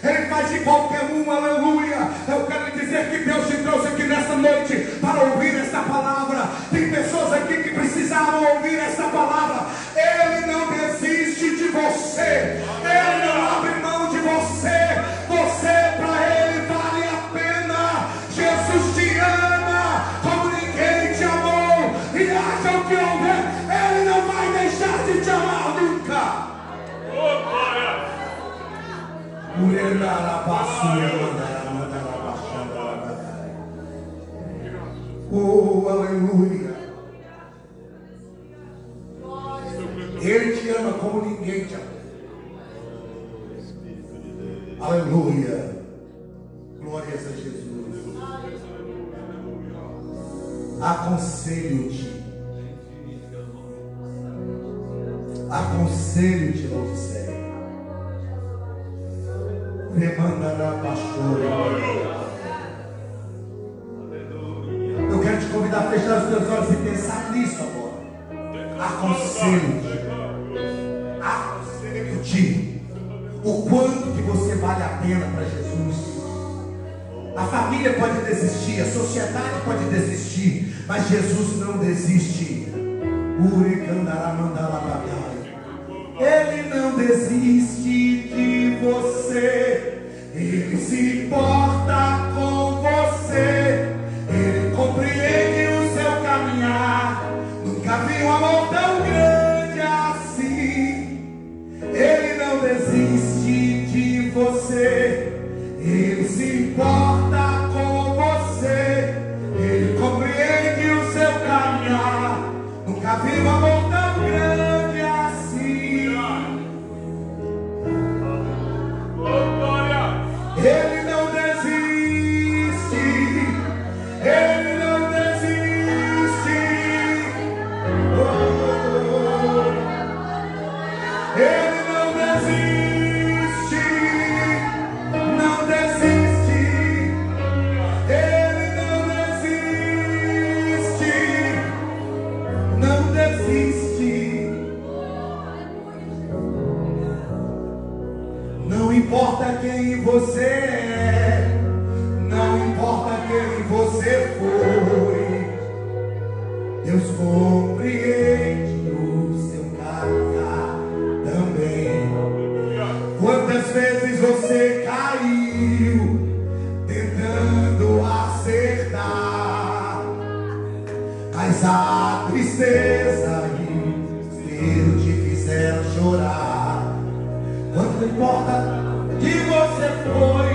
Ele faz de qualquer um, aleluia. Eu quero lhe dizer que Deus te trouxe aqui nesta noite para ouvir esta palavra. Tem pessoas aqui que precisavam ouvir esta palavra. Ele não desiste de você. Ele não abre mão de você. Você para ele vale a pena. Jesus te ama como ninguém te amou. E haja o que houver, ele não vai deixar de te amar nunca. Oh, aleluia. Ele te ama como ninguém te ama. Aleluia. Glórias a Jesus. Aconselho-te. Aconselho-te, não sei. Eu quero te convidar a fechar os teus olhos e pensar nisso agora. Aconselho-te. Aconselho-te. O quanto que você vale a pena para Jesus. A família pode desistir, a sociedade pode desistir, mas Jesus não desiste. Ele não desiste de você. Ele se importa com você. Ele compreende o seu caminhar. Nunca vi um amor tão grande assim. Ele não desiste de você. Ele se importa com você. Ele compreende o seu caminhar. Nunca vi um amor tão grande assim. Ele não desiste. Ele não desiste. Oh, ele não desiste. Não desiste. Ele não desiste. Não desiste. Não importa quem você é, não importa quem você foi, Deus compreende o seu caminhar também. Quantas vezes você caiu tentando acertar, mas a tristeza e o desespero te fizeram chorar. Quanto importa que você foi,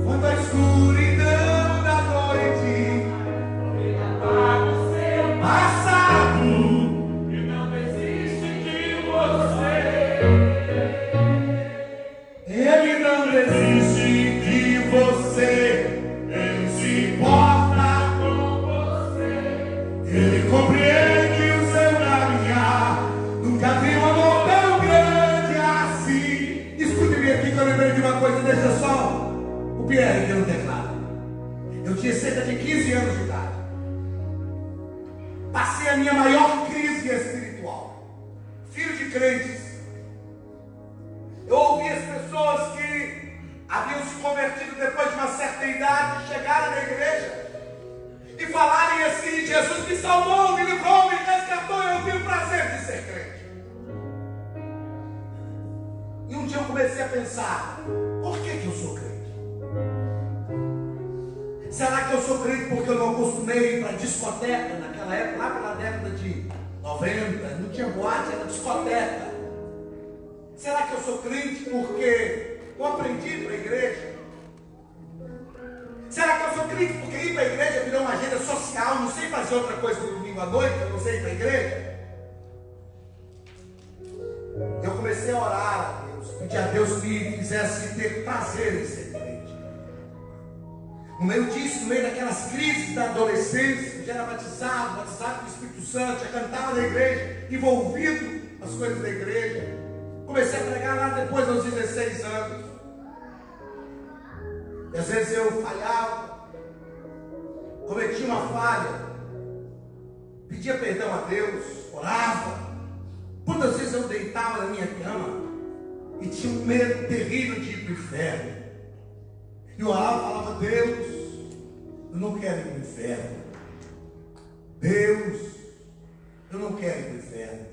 quando a escuridão da noite apaga o seu passado, e não desiste de você. Ele não desiste de você. Ele se importa com você. Ele compreende o seu caminhar. Nunca vi um amor tão grande assim. Escute-me aqui que eu lembrei de uma coisa. Deixa só o Pierre aqui no teclado. Eu tinha cerca de 15 anos de idade. Passei a minha maior crise espiritual. Filho de crentes. Eu ouvi as pessoas que haviam se convertido depois de uma certa idade, chegaram na igreja e falarem assim: Jesus me salvou, me livrou, me resgatou, eu tive o prazer de ser crente. E um dia eu comecei a pensar: por que eu sou crente? Será que eu sou crente porque eu não acostumei ir para discoteca naquela época, lá pela década de 90, não tinha boate, era discoteca? Será que eu sou crente porque eu aprendi para a igreja? Será que eu sou crente porque ir para a igreja virou uma agenda social? Não sei fazer outra coisa no domingo à noite, eu não sei ir para a igreja? Eu comecei a orar a Deus, pedi a Deus que me fizesse ter prazer em ser crente. No meio disso, no meio daquelas crises da adolescência, eu já era batizado com o Espírito Santo, já cantava na igreja, envolvido nas coisas da igreja. Comecei a pregar lá depois dos 16 anos. E às vezes eu falhava, cometia uma falha, pedia perdão a Deus, orava. Quantas vezes eu deitava na minha cama e tinha um medo terrível de ir para o inferno. E eu orava e falava: Deus, eu não quero ir para o inferno. Deus, eu não quero ir para o inferno.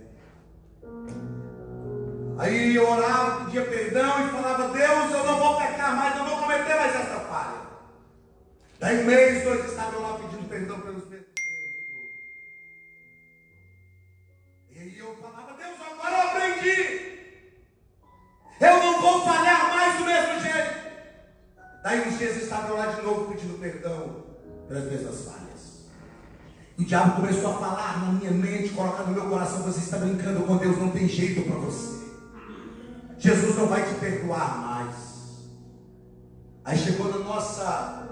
Aí eu orava, pedia perdão e falava: Deus, eu não vou pecar mais, não vou cometer mais essa falha. Daí um mês, 2 estavam lá pedindo perdão pelos meus erros. E aí eu falava: Deus, agora eu aprendi. Eu não vou falhar mais do mesmo jeito. Daí uns dias eu estava lá de novo pedindo perdão pelas mesmas falhas. O diabo começou a falar na minha mente, colocar no meu coração: você está brincando com Deus, não tem jeito para você. Jesus não vai te perdoar mais. Aí chegou na nossa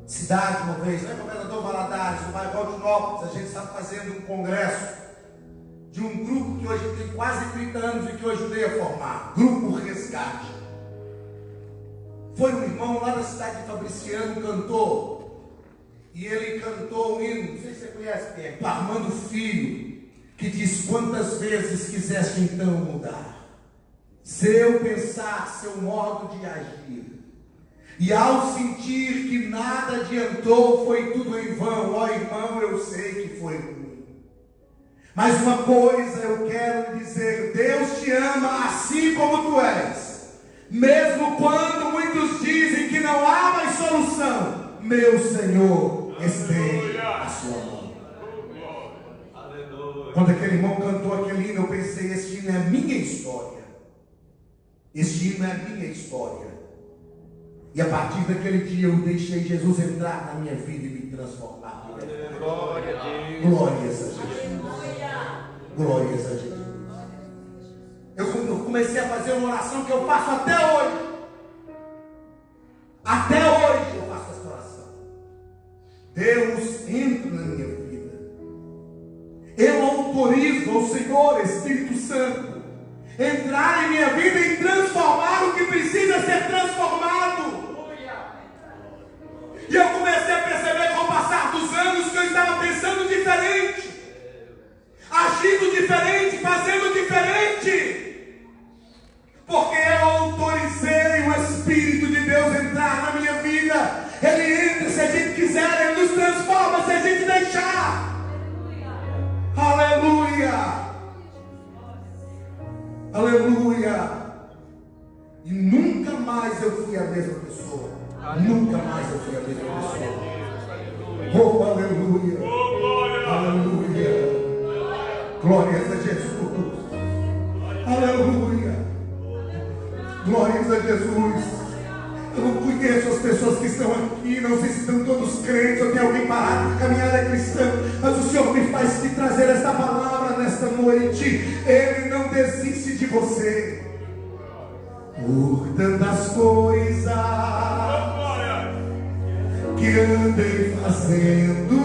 cidade uma vez, né, Governador Valadares, no bairro Altinópolis, a gente estava fazendo um congresso de um grupo que hoje tem quase 30 anos e que eu ajudei a formar, Grupo Resgate. Foi um irmão lá da cidade de Fabriciano, cantor, e ele cantou um hino, não sei se você conhece quem é, Armando Filho, que diz: quantas vezes quiseste então mudar seu pensar, seu modo de agir, e ao sentir que nada adiantou, foi tudo em vão. Ó irmão, eu sei que foi ruim, mas uma coisa eu quero lhe dizer: Deus te ama assim como tu és, mesmo quando muitos dizem que não há mais solução. Meu Senhor estende a sua mão. Quando aquele irmão cantou aquele hino, eu pensei: este hino é a minha história. Este hino é a minha história. E a partir daquele dia eu deixei Jesus entrar na minha vida e me transformar.
Glória a Deus.
Glórias a Jesus. Glórias a Jesus. Eu comecei a fazer uma oração que eu faço até hoje. Até hoje eu faço essa oração. Deus entra na minha vida. Eu autorizo ao Senhor Espírito Santo entrar em minha vida e transformar o que precisa ser transformado. E eu comecei a perceber com o passar dos anos que eu estava pensando diferente, agindo diferente, fazendo diferente, porque eu autorizei o Espírito de Deus entrar na minha vida. Ele entra se a gente quiser, Ele nos transforma se a gente deixar. Aleluia! Aleluia! E nunca mais eu fui a mesma pessoa. Nunca mais eu fui a mesma pessoa. Oh, aleluia! Aleluia! Glórias a Jesus! Aleluia! Glórias a Jesus! Eu não conheço as pessoas que estão aqui, não sei se estão todos crentes ou tem alguém parado na caminhada cristã, mas o Senhor me faz te trazer esta palavra nesta noite. Ele não desiste de você. Por tantas coisas que andei fazendo,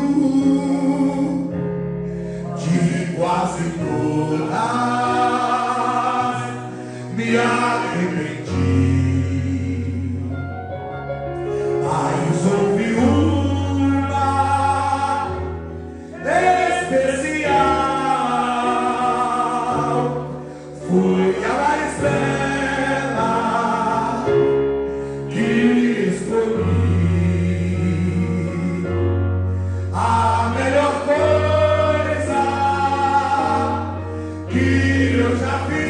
de quase todas me arrependi. Mas houve uma especial, foi a mais bela que escolhi, a melhor coisa que eu já fiz.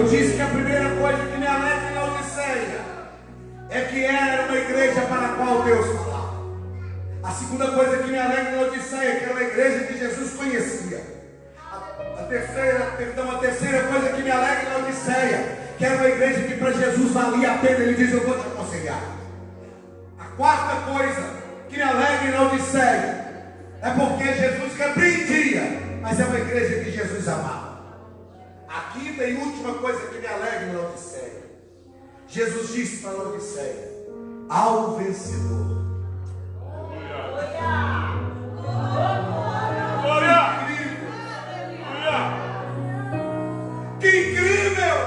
Eu disse que a primeira coisa que me alegra em Laodiceia é que era uma igreja para a qual Deus falava. A segunda coisa que me alegra em Laodiceia é que era uma igreja que Jesus conhecia. A terceira coisa que me alegra em Laodiceia, que era uma igreja que para Jesus valia a pena. Ele diz: eu vou te aconselhar. A quarta coisa que me alegra em Laodiceia é porque Jesus repreendia, mas é uma igreja que Jesus amava. A quinta e última coisa que me alegra em Laodiceia, Jesus disse para Laodiceia: ao vencedor. Que incrível!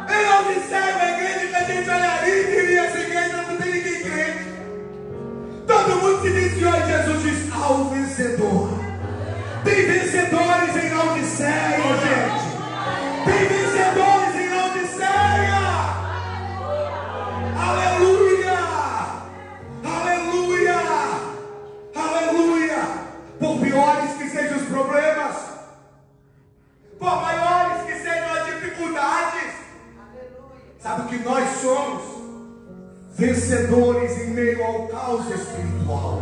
Em Laodiceia, uma igreja que a gente olharia e diria: essa igreja não tem ninguém crente. Todo mundo se iniciou e Jesus diz: ao vencedor. Tem vencedores em Laodiceia, gente. Tem vencedores em Laodiceia. Aleluia! Aleluia! Aleluia! Por piores que sejam os problemas, por maiores que sejam as dificuldades, sabe o que nós somos? Vencedores em meio ao caos espiritual.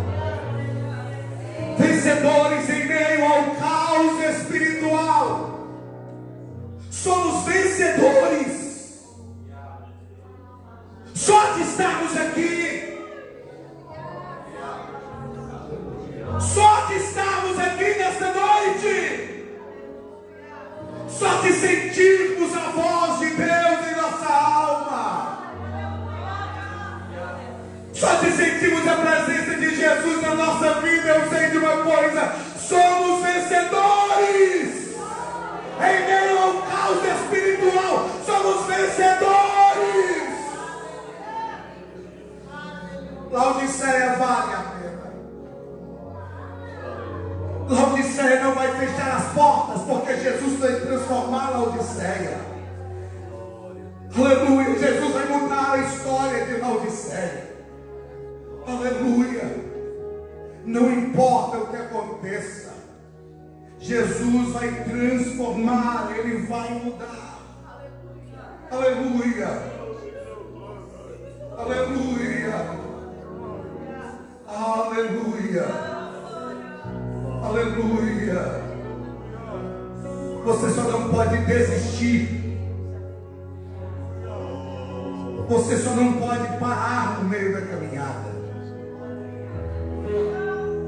Vencedores em meio ao caos espiritual. Somos vencedores. Só de estarmos aqui, só de estarmos aqui nesta noite, só de sentirmos a voz de Deus em nossa alma, só de sentirmos a presença de Jesus na nossa vida, eu sei de uma coisa: somos vencedores. Em meio ao caos espiritual, somos vencedores. Laodiceia vale a pena. Laodiceia não vai fechar as portas, porque Jesus vai transformar Laodiceia. Aleluia. Jesus vai mudar a história de Laodiceia. Aleluia. Não importa o que aconteça, Jesus vai transformar, Ele vai mudar. Aleluia. Aleluia. Aleluia. Aleluia. Você só não pode desistir. Você só não pode parar no meio da caminhada.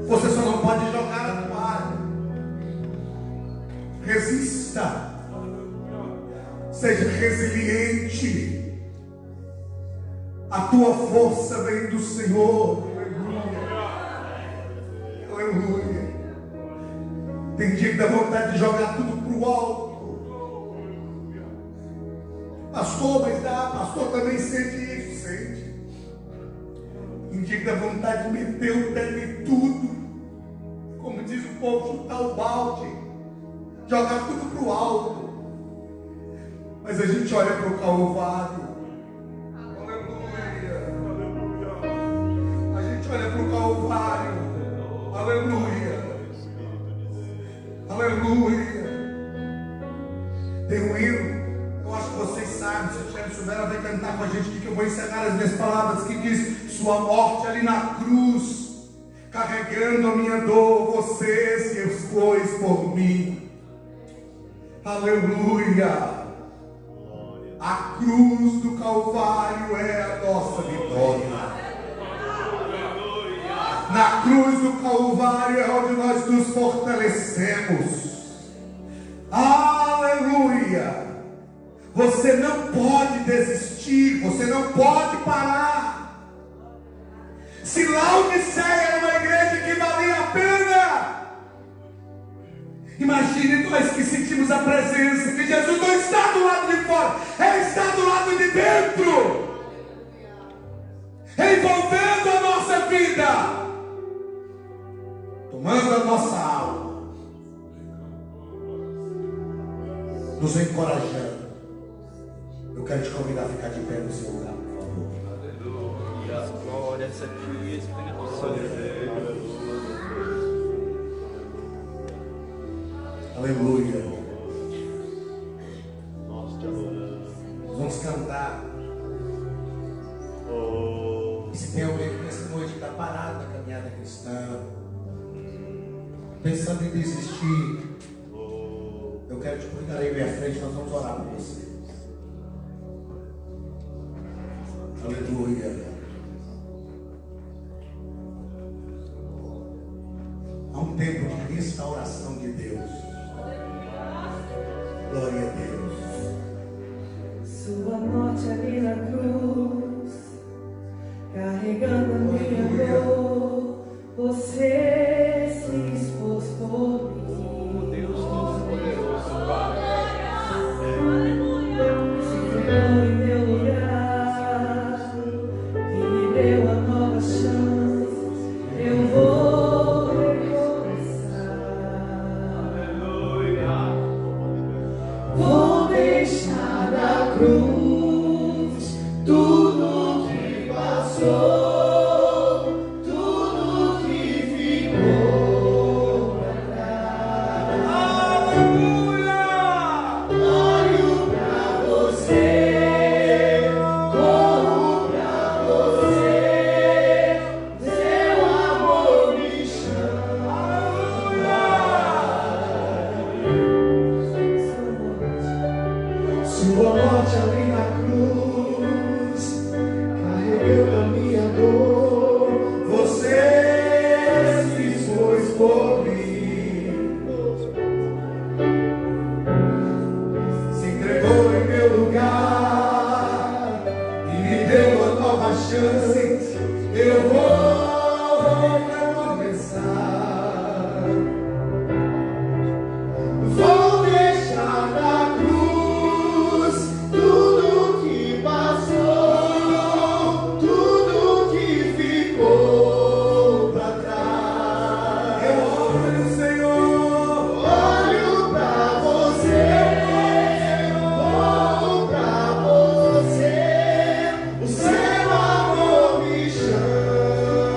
Você só não pode jogar a toalha. Resista. Seja resiliente. A tua força vem do Senhor. Aleluia. Aleluia. Tem dia que dá vontade de jogar tudo para o alto. Pastor, mas dá. Pastor também sente isso. Sente. Tem dia que dá vontade de meter o pé em tudo. Como diz o povo, chutar o balde, jogar tudo para o alto. Mas a gente olha para o Calvário. Aleluia. vou encerrar as minhas palavras, que diz: sua morte ali na cruz, carregando a minha dor, você se expôs por mim. Aleluia. A cruz do Calvário é a nossa vitória. Na cruz do Calvário é onde nós nos fortalecemos. Aleluia. Você não pode desistir, você não pode parar. Se Laodiceia era uma igreja que valia a pena, imagine nós que sentimos a presença, que Jesus não está do lado de fora, Ele está do lado de dentro, envolvendo a nossa vida, tomando a nossa alma, nos encorajando. Eu quero te convidar a ficar de pé no seu lugar, por favor.
Aleluia. Glória a ti, Espírito Santo.
Aleluia. Nós te adoramos. Vamos cantar. E se tem alguém que nessa noite está parado na caminhada cristã, pensando em desistir, eu quero te convidar aí à frente, nós vamos orar por você. Aleluia. Há um tempo de restauração de Deus. Glória a Deus.
Sua morte ali na cruz, carregando a minha dor, você se expôs por mim.
Deus Todo-Poderoso, Pai.
Se entregou em meu lugar e me deu a nova chance. Eu vou recomeçar.
Aleluia.
Vou deixar na cruz tudo que passou, tudo que ficou pra trás.
Aleluia.
Olho pra você, corro pra você, seu amor me chama. Sua morte ali na cruz, carregando a minha dor, você se expôs por mim, se entregou em meu lugar e me deu uma nova chance. Eu vou recomeçar. Vou deixar na cruz tudo que passou, tudo que ficou pra trás.
Eu olho, Senhor.
Olho pra você, olho pra você, o seu amor me chama.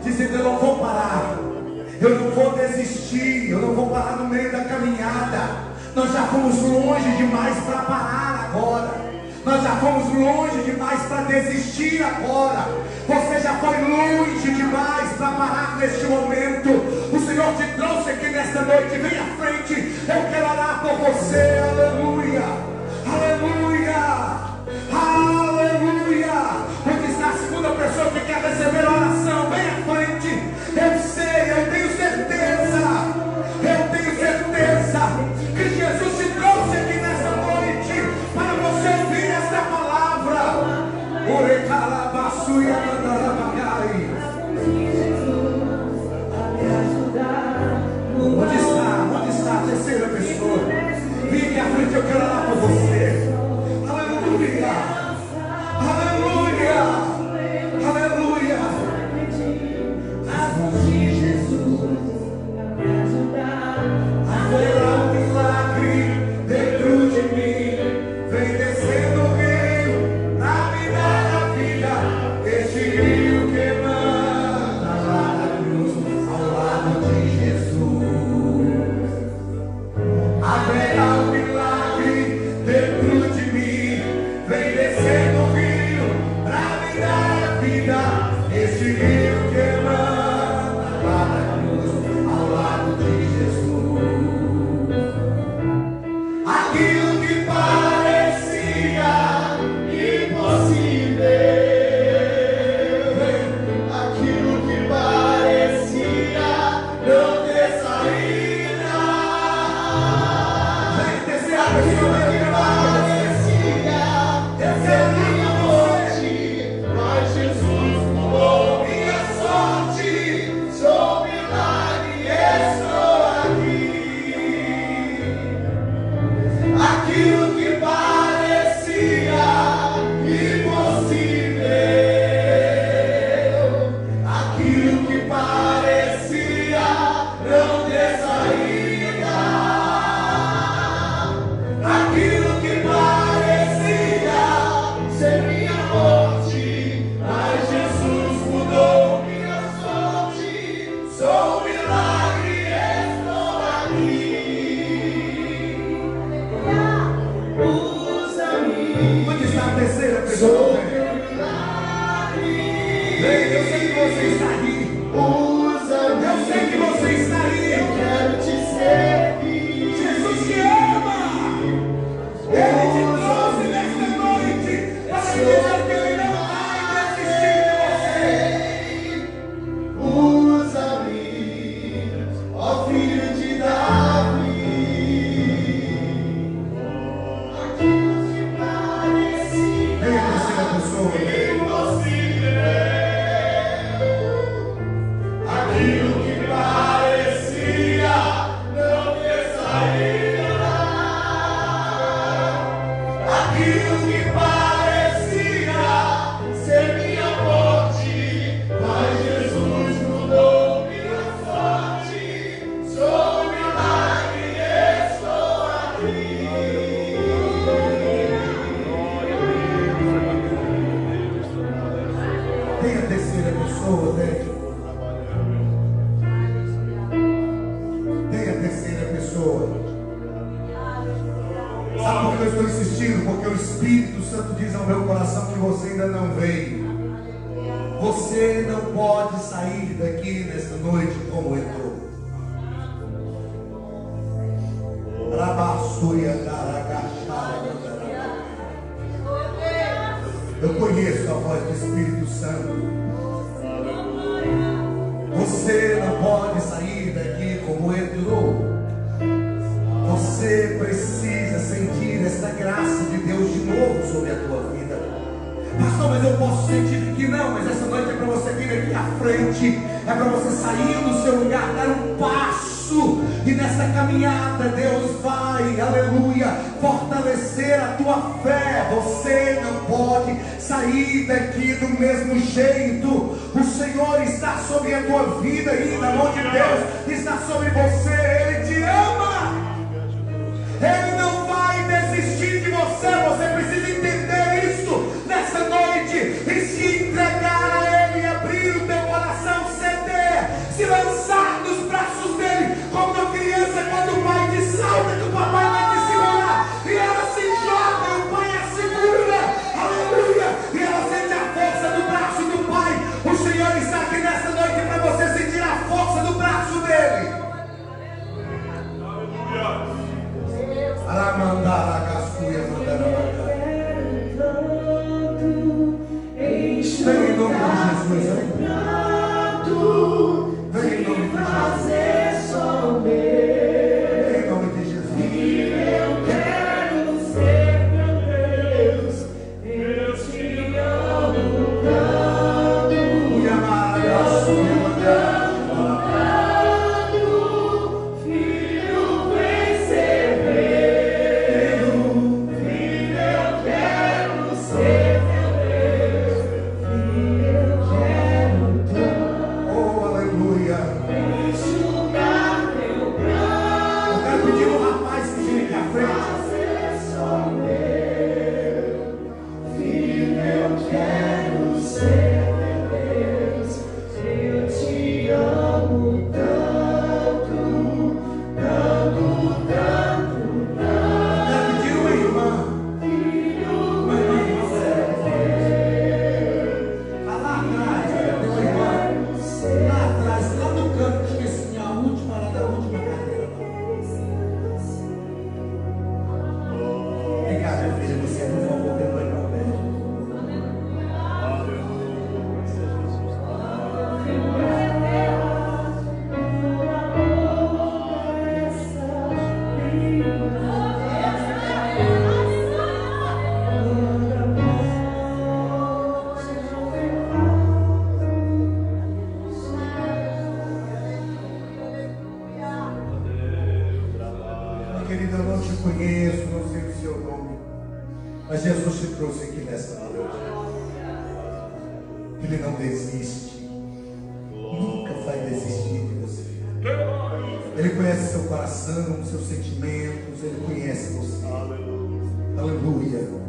dizendo: eu não vou parar, eu não vou desistir, eu não vou parar no meio da caminhada. Nós já fomos longe demais para parar agora. Nós já fomos longe demais para desistir agora. Você já foi longe demais para parar neste momento. O Senhor te trouxe aqui nesta noite. Vem à frente, eu quero orar por você. Aleluia, aleluia, aleluia. Onde está a segunda pessoa que quer receber a oração? Vem à frente. Eu sei, eu tenho certeza que Jesus te trouxe aqui nessa noite para você ouvir esta palavra. Onde está a terceira pessoa? Vem aqui à frente, eu quero orar por você. Aleluia, aleluia, aleluia. As mãos de Jesus haverá um milagre dentro de mim. Vem descendo o rio, na vida, este rio que manda lá na cruz, ao lado de Jesus. Haverá um milagre dentro de mim. Vem descendo o rio, pra me dar a vida, este rio que manda lá na cruz, ao lado de Jesus. Aquilo que parecia impossível, aquilo que parecia não ter saída, aquilo que parecia ser minha morte, mas Jesus mudou minha sorte. Sou milagre, estou aqui. Aquilo que parecia impossível, aquilo que parecia não ter saída, aquilo que parecia ser minha morte, mas Jesus mudou minha sorte. Sou milagre, estou aqui. Usa-me. Onde está a terceira pessoa? Eu sei que você está aí. Usa-me. Eu sei que você está aí. Eu quero te servir. Jesus te ama. Ele te trouxe nesta noite para dizer que Ele não vai desistir de você. Usa-me, ó filho de Davi. Aquilo que parecia impossível, aquilo que parecia não ter saída, aquilo que parecia ser minha morte, mas Jesus mudou minha sorte. Sou milagre, estou aqui. Tem a terceira pessoa, tem a terceira pessoa. Sabe por que eu estou insistindo? Porque o Espírito Santo diz ao meu coração que você ainda não veio. Você não pode sair daqui nesta noite como entrou. Eu conheço a voz do Espírito Santo. Você não pode sair daqui como entrou. Você precisa sentir esta graça de Deus de novo sobre a tua vida. Pastor, mas eu posso sentir que não. Mas essa noite é para você vir aqui à frente. É para você sair do seu lugar, dar um passo. E nessa caminhada Deus vai, aleluia, fortalecer a tua fé. Você não pode sair daqui do mesmo jeito. O Senhor está sobre a tua vida ainda. A mão de Deus está sobre você. Ele te ama. Ele não vai desistir de você. Você precisa entender isso nessa noite e se entregar a Ele, abrir o teu coração, ceder conheço, não sei o seu nome, mas Jesus te trouxe aqui nesta noite. Ele não desiste, nunca vai desistir de você. Ele conhece seu coração, seus sentimentos, Ele conhece você. Aleluia.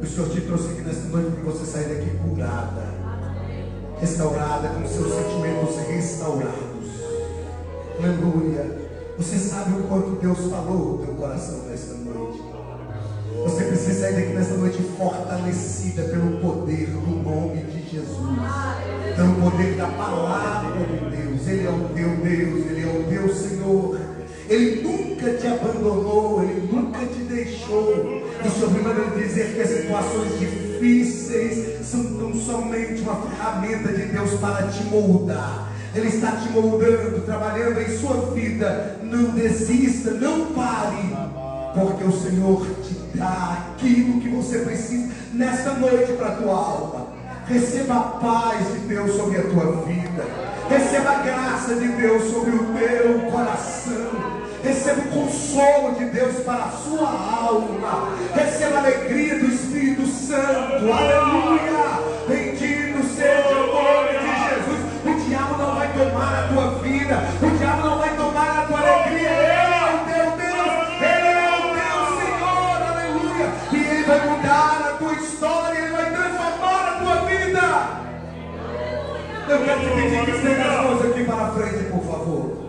O Senhor te trouxe aqui nesta noite para você sair daqui curada, restaurada, com seus sentimentos restaurados. Aleluia. Você sabe o quanto Deus falou no teu coração nesta noite. Você precisa sair daqui nesta noite fortalecida pelo poder do nome de Jesus, pelo poder da palavra de Deus. Ele é o teu Deus, Ele é o teu Senhor. Ele nunca te abandonou, Ele nunca te deixou. E sobre maneira de dizer que as situações difíceis são tão somente uma ferramenta de Deus para te moldar. Ele está te moldando, trabalhando em sua vida. Não desista, não pare, porque o Senhor te dá aquilo que você precisa nesta noite para a tua alma. Receba a paz de Deus sobre a tua vida. Receba a graça de Deus sobre o teu coração. Receba o consolo de Deus para a sua alma. Receba a alegria do Espírito Santo. Aleluia. Bendito seja o nome de Jesus. O diabo não vai tomar a tua vida. O diabo não vai tomar a tua alegria. Ele é o teu Deus. Ele é o teu Senhor. Aleluia. E Ele vai mudar a tua história. Ele vai transformar a tua vida. Eu quero te pedir que estenda as mãos aqui para frente, por favor.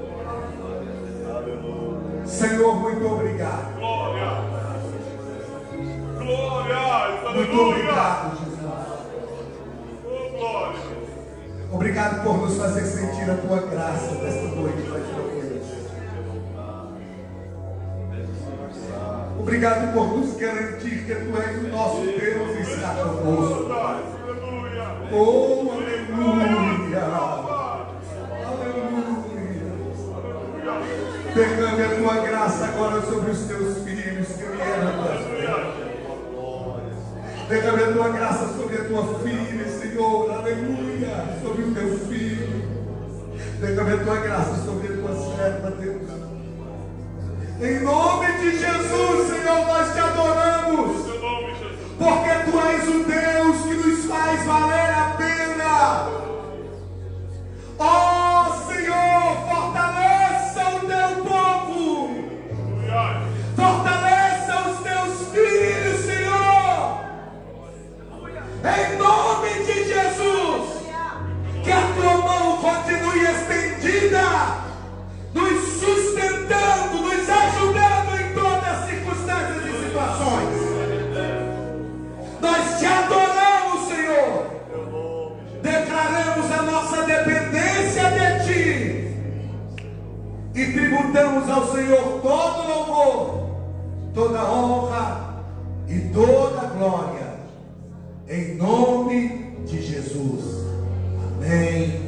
Senhor, muito obrigado.
Glória. Glória.
Muito obrigado, Jesus.
Oh, glória.
Obrigado por nos fazer sentir a tua graça nesta noite, Pai Deus. Obrigado por nos garantir que tu és o nosso Deus e está conosco.
Aleluia.
Oh, aleluia. Aleluia. Derrame a tua graça agora sobre os teus filhos que vieram das terras. Derrame a tua graça sobre a tua filha, Senhor. Aleluia. Sobre o teu filho. Derrame a tua graça sobre a tua serva, Deus. Em nome de Jesus, Senhor, nós te adoramos. Porque tu és o Deus que nos faz valer a pena. Oh, Senhor, fortaleça o teu povo. Fortaleça os teus filhos, Senhor. Em nome de Jesus. Que a tua mão continue estendida, nos sustentando, nos ajudando em todas as circunstâncias e situações. Nós te adoramos, Senhor. Declaramos a nossa dependência de Ti e tributamos ao Senhor todo louvor, toda honra e toda glória, em nome de Jesus. Amém.